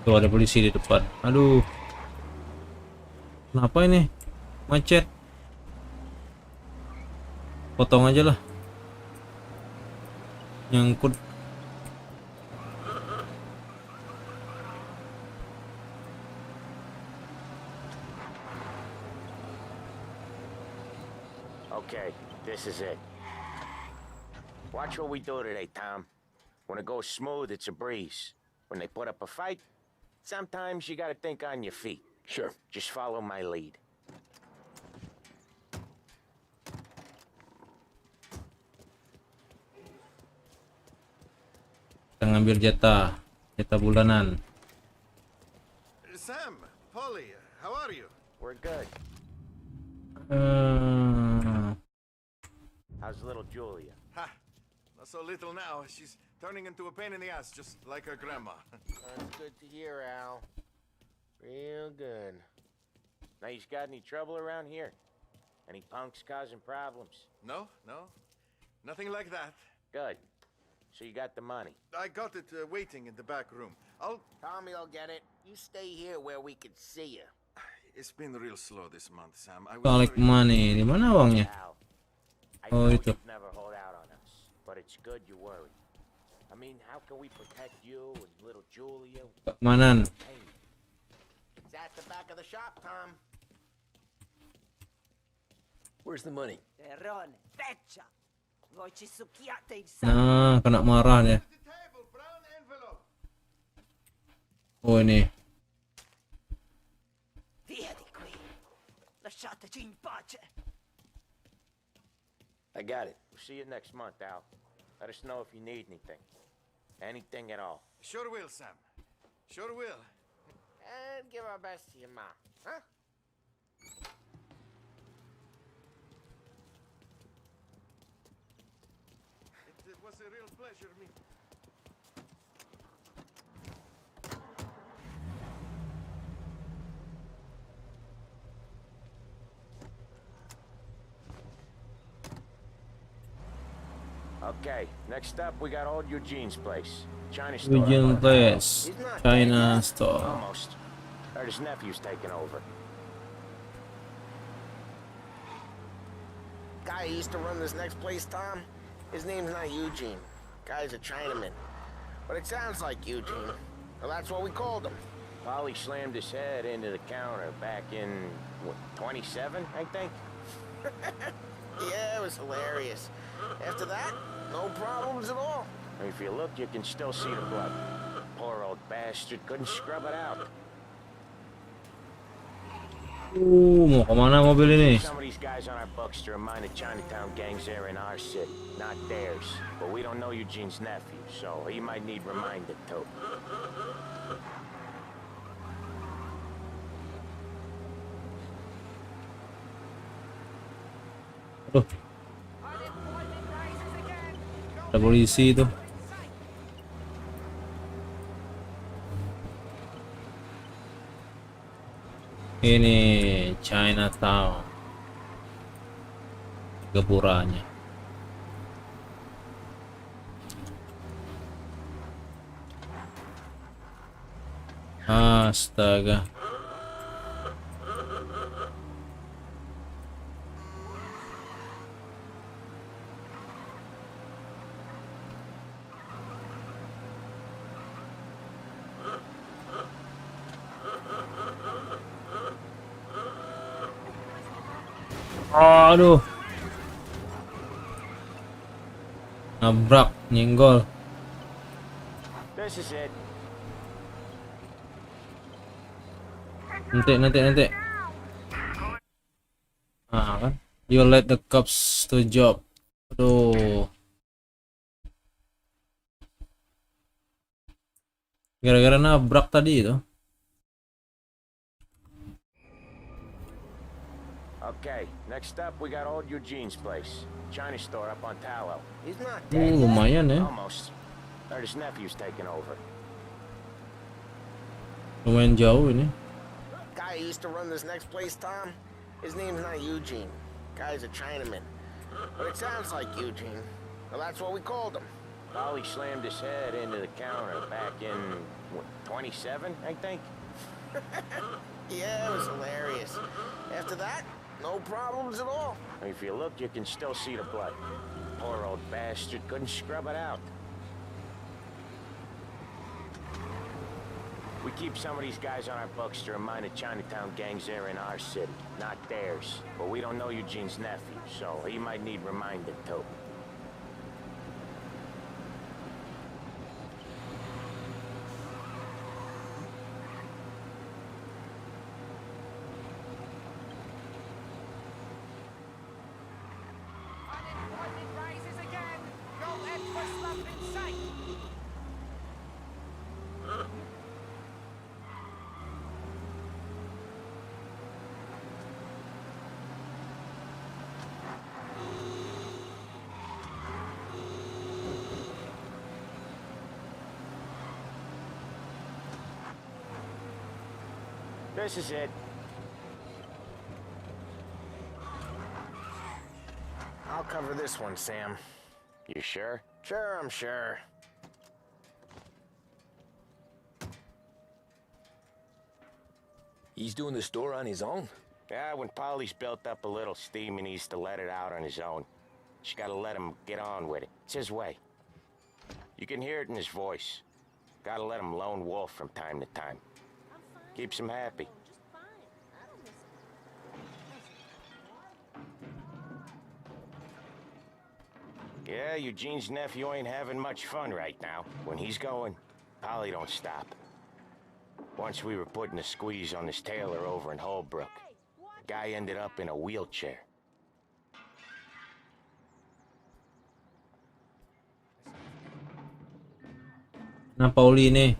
Tuh ada polisi di depan. Aduh. Kenapa ini? Macet. Potong aja lah. Nyangkut. Okay, this is it. Watch what we do today, Tom. When it goes smooth, it's a breeze. When they put up a fight, sometimes you gotta think on your feet. Sure. Just follow my lead. Kita ngambil jatah bulanan. Sam, Polly, how are you? We're good. How's little Julia? Ha! Not so little now. She's turning into a pain in the ass, just like her grandma. That's good to hear, Al. Real good. Now, you got any trouble around here? Any punks causing problems? No. Nothing like that. Good. So you got the money? I got it waiting in the back room. Tommy will get it. You stay here where we can see you. It's been real slow this month, Sam. Balik money. Di mana uangnya? I Oh, know itu. you'd never hold out on us, but it's good you worry. I mean, how can we protect you and little Julia? Manan. It's at the back of the shop, Tom. Where's the money? Terone, feccia! Voi ci succhiate il Nah, kena marah dia. Oh, ini. Via di qui! Lasciateci in pace! I got it. We'll see you next month, Al. Let us know if you need anything. Anything at all. Sure will, Sam. Sure will. And give our best to your mom, huh? It was a real pleasure meeting. Okay, next up we got old Eugene's place. China store. Eugene Place. He's not China dead. store. Almost. Heard his nephew's taking over. Guy who used to run this next place, Tom, his name's not Eugene. Guy's a Chinaman. But it sounds like Eugene. Well, that's what we called him. Polly slammed his head into the counter back in, what, 27, I think? Yeah, it was hilarious. After that, no problems at all. If you look, you can still see the blood. Poor old bastard couldn't scrub it out. Mau kemana mobil ini? Some of these guys on our books to remind the Chinatown gangs there in our city, not theirs. But we don't know Eugene's nephew, so he might need reminded too. Aduh. Ada polisi itu. Ini Chinatown. Gapuranya. Astaga. Aduh. Nabrak, nyenggol. This is it. Nanti. Ah kan. You let the cops to job. Aduh. Gara-gara nabrak tadi itu. Okay, next up we got old Eugene's place. China store up on Tallow. He's not dead. Lumayan ya. Almost. Heard his nephew's taking over. Lumayan jauh ini. Guy who used to run this next place, Tom, his name's not Eugene. Guy's a Chinaman. But it sounds like Eugene. Well, that's what we called him. Polly slammed his head into the counter back in, what, 27, I think? Yeah, it was hilarious. After that, no problems at all. If you look, you can still see the blood. Poor old bastard couldn't scrub it out. We keep some of these guys on our books to remind the Chinatown gangs there in our city, not theirs. But we don't know Eugene's nephew, so he might need reminded too. This is it. I'll cover this one, Sam. You sure? Sure, I'm sure. He's doing the store on his own? Yeah, when Polly's built up a little steam, he needs to let it out on his own. She gotta let him get on with it. It's his way. You can hear it in his voice. Gotta let him lone wolf from time to time. Keeps him happy. Yeah, Eugene's nephew ain't having much fun right now. When he's going, Polly don't stop. Once we were putting a squeeze on this tailor over in Holbrook. The guy ended up in a wheelchair. Nah, Pauli nih.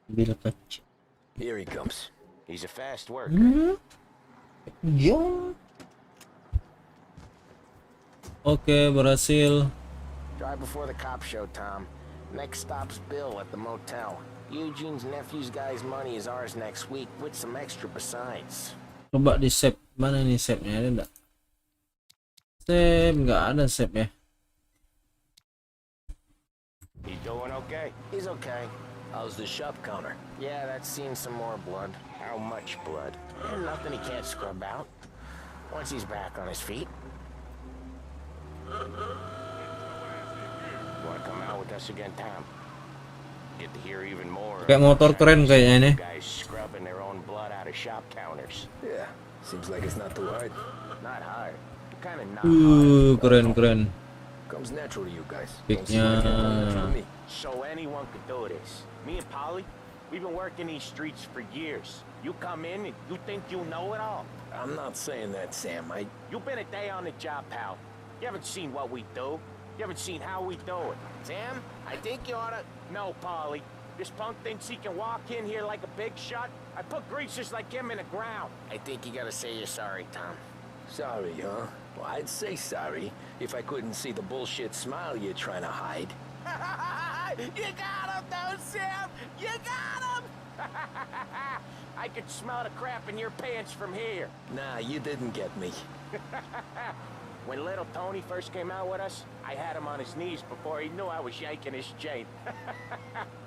Bil kecil. Here he comes. He's a fast worker. Ya. Oke, berhasil. Drive before the cop show, Tom. Next stop's Bill at the motel. Eugene's nephew's guy's money is ours next week with some extra besides. Coba di save. Mana nih save-nya? Ada enggak? Save nggak ada save ya. He doing okay? He's okay. How's the shop counter? Yeah, that's seen some more blood. How much blood? Nothing he can't scrub out. Once he's back on his feet. Wanna come out with us again, Tom? Get to hear even more. Kayak motor keren kayaknya nih. Guys scrubbing their own blood out of shop counters. Yeah, seems like it's not too hard. Not hard. Kind of not hard. Keren. Comes natural to you guys. Piknya. So anyone could do this. Me and Polly, we've been working these streets for years. You come in and you think you know it all. I'm not saying that, Sam. You've been a day on the job, pal. You haven't seen what we do. You haven't seen how we do it. Sam, I think you oughta... No, Polly. This punk thinks he can walk in here like a big shot. I put greasers like him in the ground. I think you gotta say you're sorry, Tom. Sorry, huh? Well, I'd say sorry if I couldn't see the bullshit smile you're trying to hide. You got him, though, Sam! You got him! I could smell the crap in your pants from here. Nah, you didn't get me. When little Tony first came out with us, I had him on his knees before he knew I was yanking his chain.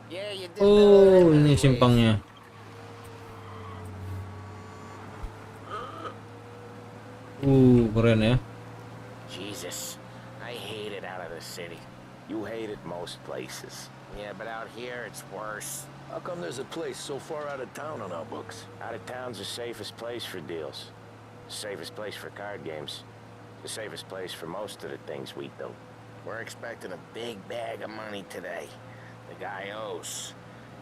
Yeah, you did. Oh, ini simpangnya. Keren ya. Jesus, I hate it out of the city. You hate it most places. Yeah, but out here it's worse. How come there's a place so far out of town on our books? Out of town's the safest place for deals. The safest place for card games. The safest place for most of the things we do. We're expecting a big bag of money today. The guy owes.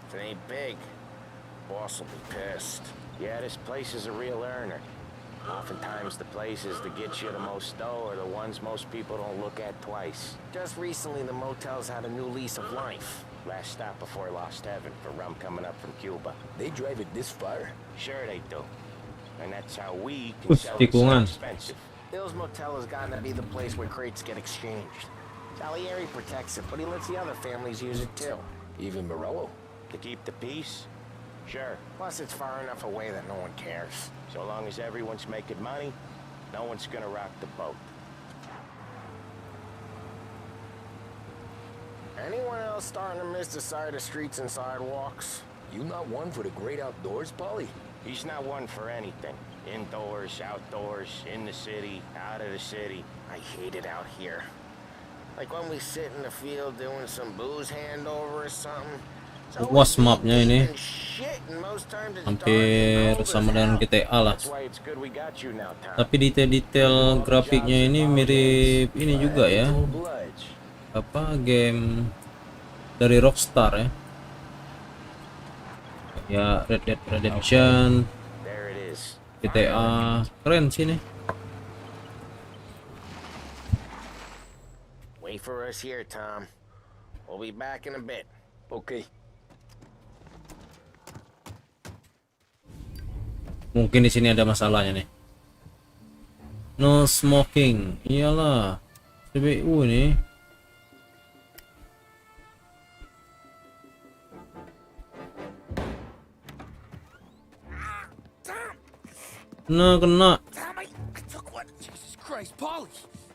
If it ain't big, boss will be pissed. Yeah, this place is a real earner. Oftentimes the places that get you the most dough are the ones most people don't look at twice. Just recently the motel's had a new lease of life. Last stop before Lost Heaven for rum coming up from Cuba. They drive it this far? Sure they do. And that's how we can sell it so expensive. Bill's Motel has gotten to be the place where crates get exchanged. Salieri protects it, but he lets the other families use it too. Even Morello? To keep the peace? Sure. Plus it's far enough away that no one cares. So long as everyone's making money, no one's gonna rock the boat. Anyone else starting to miss the side of streets and sidewalks? You not one for the great outdoors, Polly? He's not one for anything. Indoors, outdoors, in the city, out of the city. I hate it out here. Like when we sit in the field doing some booze handover or something. Luas mapnya ini. Hampir sama dengan GTA lah. Tapi detail-detail grafiknya ini mirip ini juga ya. Apa game dari Rockstar ya. Ya Red Dead Redemption, GTA, keren sih nih. Wait for us here, Tom. We'll be back in a bit. Okay. Mungkin di sini ada masalahnya nih. No smoking. Iyalah. CBU nih. Kena. Tom, I took one. Jesus Christ, Polly!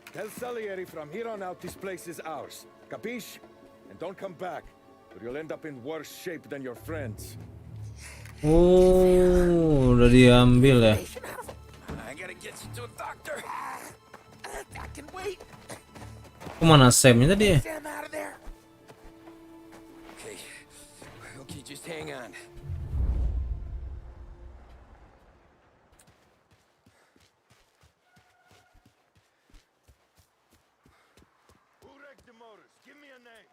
Tell Salieri from here on out this place is ours. Capiche? And don't come back, or you'll end up in worse shape than your friends. Oh, udah diambil ya. I gotta get you to a doctor. I can wait. Kemana Samnya tadi ya? Sam out of there. Okay, just hang on. Who wrecked the motors? Give me a name.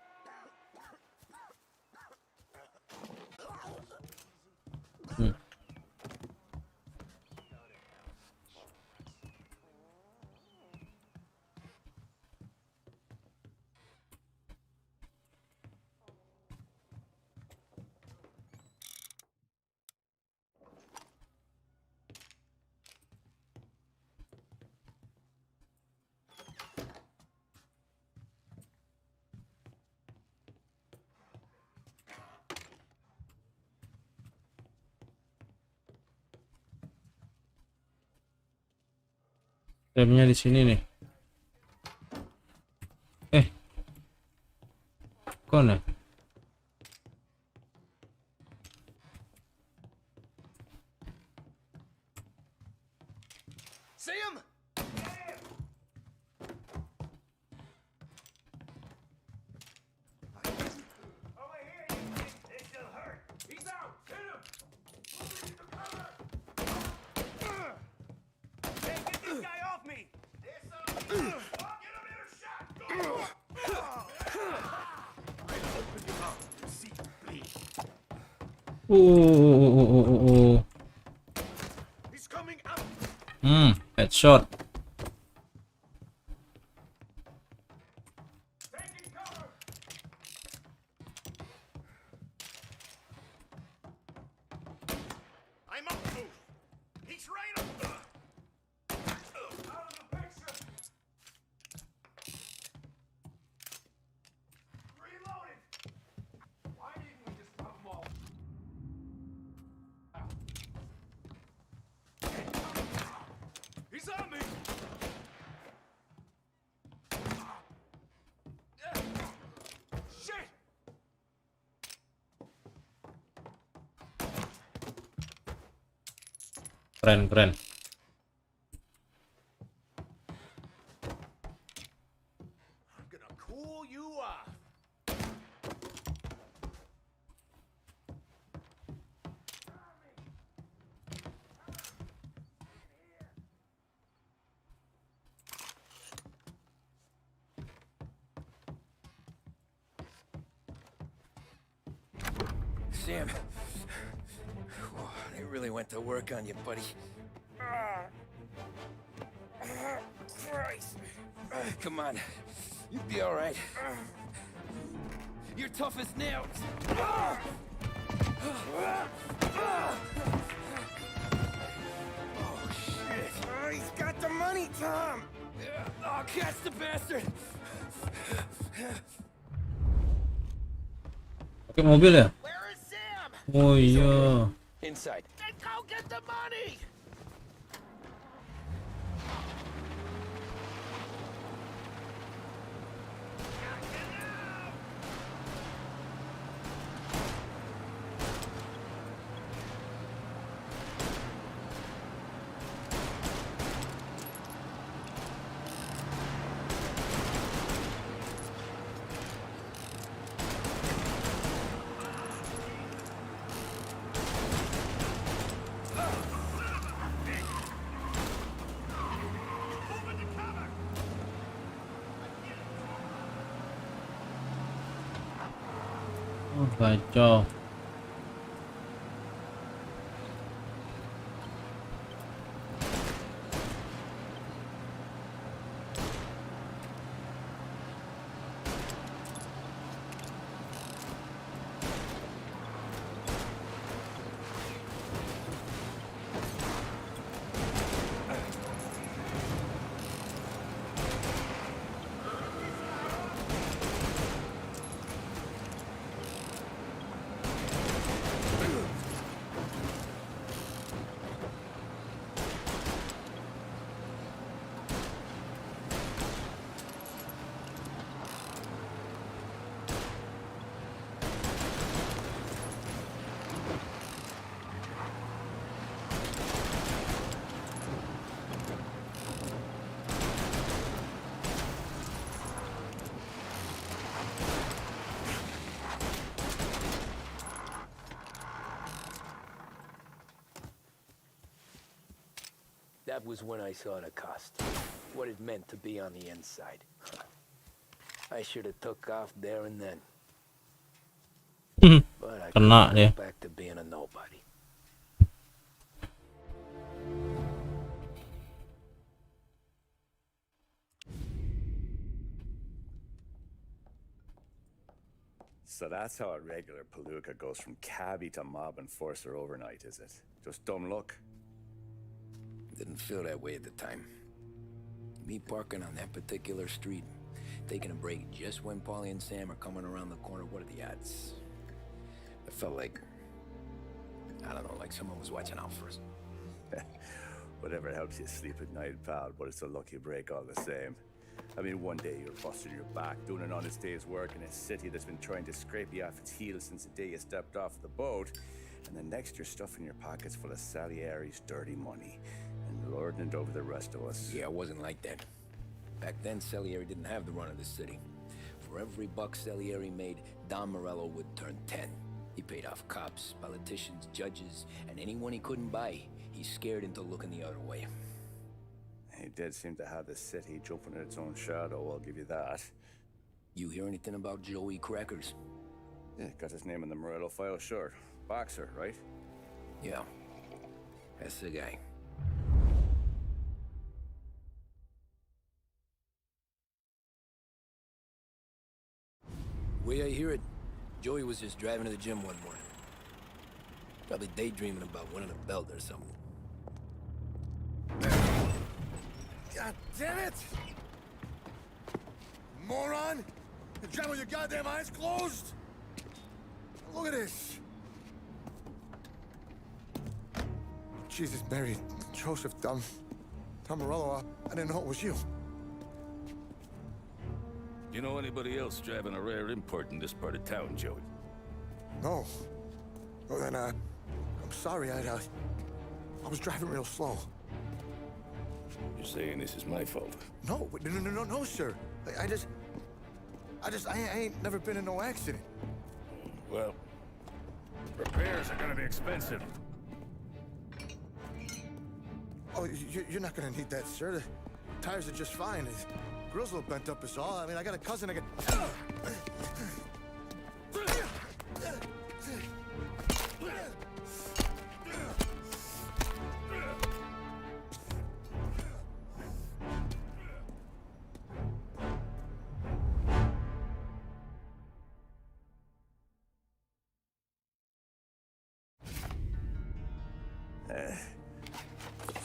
Remnya di sini nih. Kona. Sam! Over here, you kid. This will hurt. He's out. Hit him. Move into cover. Hey, get this guy off me. Get him in a shot. Go. See, please. He's coming out. Headshot. Taking cover. I'm up. He's right up. Out of the picture. Reloading. Why didn't we just pop them all? He's on me. Shit. Keren. I'm gonna cool you off. Sam. They really went to work on you, buddy. Christ. Come on. You'll be all right. You're tough as nails. Oh, shit. Oh, he's got the money, Tom. Oh, catch the bastard. Pakai mobil ya? Where is Sam? Oh iya. Inside. Then go get the money. Oh, kacau. That was when I saw the cost. What it meant to be on the inside. I should have took off there and then. But I Kena couldn't dia. go back to being a nobody. So that's how a regular palooka goes from cabbie to mob enforcer overnight, is it? Just dumb luck? Didn't feel that way at the time. Me parking on that particular street, taking a break just when Paulie and Sam are coming around the corner, what are the odds? I felt like, I don't know, like someone was watching out for us. Whatever helps you sleep at night, pal, but it's a lucky break all the same. I mean, one day you're busting your back, doing an honest day's work in a city that's been trying to scrape you off its heels since the day you stepped off the boat, and the next you're stuffing your pockets full of Salieri's dirty money and lording it over the rest of us. Yeah, it wasn't like that. Back then, Salieri didn't have the run of the city. For every buck Salieri made, Don Morello would turn 10. He paid off cops, politicians, judges, and anyone he couldn't buy, he scared into looking the other way. He did seem to have the city jumping at its own shadow, I'll give you that. You hear anything about Joey Crackers? Yeah, got his name in the Morello file, sure. Boxer, right? Yeah, that's the guy. Way I hear it, Joey was just driving to the gym one morning. Probably daydreaming about winning a belt or something. God damn it! Moron! You drive with your goddamn eyes closed? Look at this! Jesus, Mary, Joseph, Tom Morello, I didn't know it was you. You know anybody else driving a rare import in this part of town, Joey? No. Well then, I'm sorry, I was driving real slow. You're saying this is my fault? No, no, sir. I ain't never been in no accident. Well, repairs are gonna be expensive. Oh, you're not gonna need that, sir. The tires are just fine. The grill's a little bent up is all. I mean, I got a cousin I can...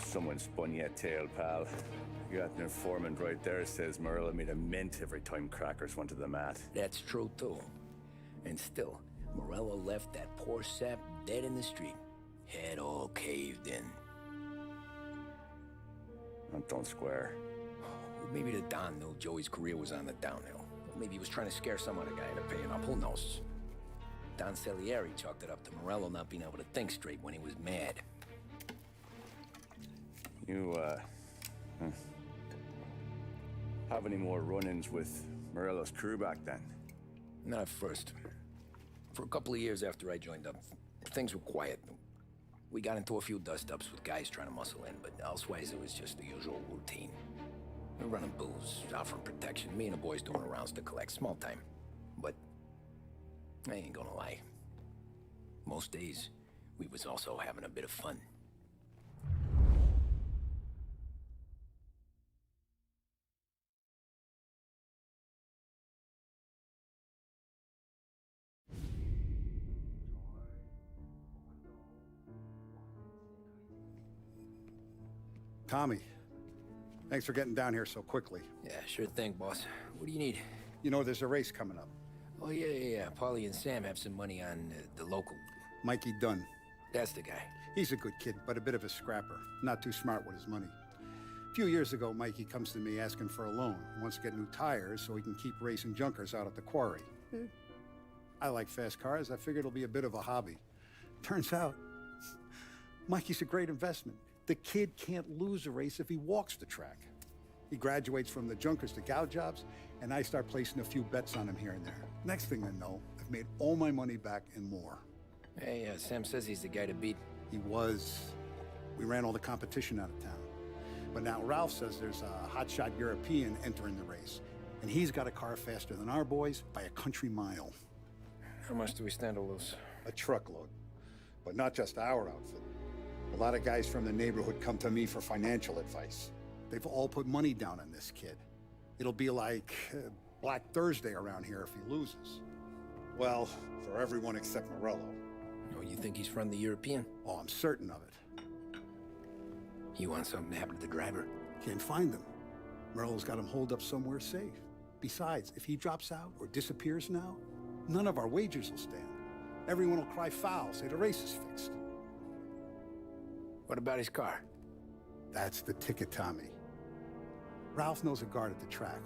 Someone spun you a tail, pal. You got an informant right there says Morello made a mint every time Crackers went to the mat. That's true, too. And still, Morello left that poor sap dead in the street. Head all caved in. Don't square. Maybe the Don knew Joey's career was on the downhill. Maybe he was trying to scare some other guy into paying up. Who knows? Don Salieri chalked it up to Morello not being able to think straight when he was mad. You, have any more run-ins with Morello's crew back then? Not at first. For a couple of years after I joined up, things were quiet. We got into a few dust-ups with guys trying to muscle in, but elsewise it was just the usual routine. We're running booze, offering protection, me and the boys doing rounds to collect, small time. But I ain't gonna lie. Most days, we was also having a bit of fun. Tommy, thanks for getting down here so quickly. Yeah, sure thing, boss. What do you need? You know, there's a race coming up. Oh, yeah. Paulie and Sam have some money on the local. Mikey Dunn. That's the guy. He's a good kid, but a bit of a scrapper. Not too smart with his money. A few years ago, Mikey comes to me asking for a loan. He wants to get new tires so he can keep racing junkers out at the quarry. I like fast cars. I figured it'll be a bit of a hobby. Turns out, Mikey's a great investment. The kid can't lose a race if he walks the track. He graduates from the junkers to gout jobs, and I start placing a few bets on him here and there. Next thing I know, I've made all my money back and more. Hey, Sam says he's the guy to beat. He was. We ran all the competition out of town. But now Ralph says there's a hotshot European entering the race, and he's got a car faster than our boys by a country mile. How much do we stand to lose? A truckload. But not just our outfit. A lot of guys from the neighborhood come to me for financial advice. They've all put money down on this kid. It'll be like Black Thursday around here if he loses. Well, for everyone except Morello. Oh, you think he's from the European? Oh, I'm certain of it. You want something to happen to the driver? Can't find him. Morello's got him holed up somewhere safe. Besides, if he drops out or disappears now, none of our wagers will stand. Everyone will cry foul, say the race is fixed. What about his car? That's the ticket, Tommy. Ralph knows a guard at the track.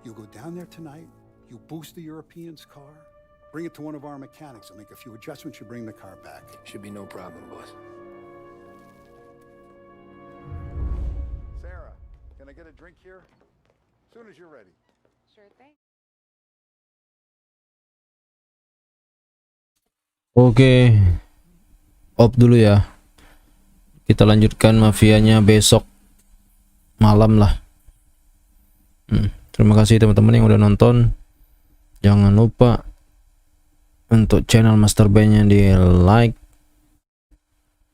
You go down there tonight, you boost the European's car, bring it to one of our mechanics, and make a few adjustments, you bring the car back. Should be no problem, boss. Sarah, can I get a drink here? As soon as you're ready. Sure thing. Oke, off dulu ya. Kita lanjutkan mafianya besok malam lah. Terima kasih teman-teman yang udah nonton. Jangan lupa untuk channel Master Bandnya di like,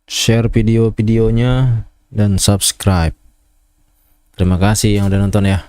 share video-videonya, dan subscribe. Terima kasih yang udah nonton ya.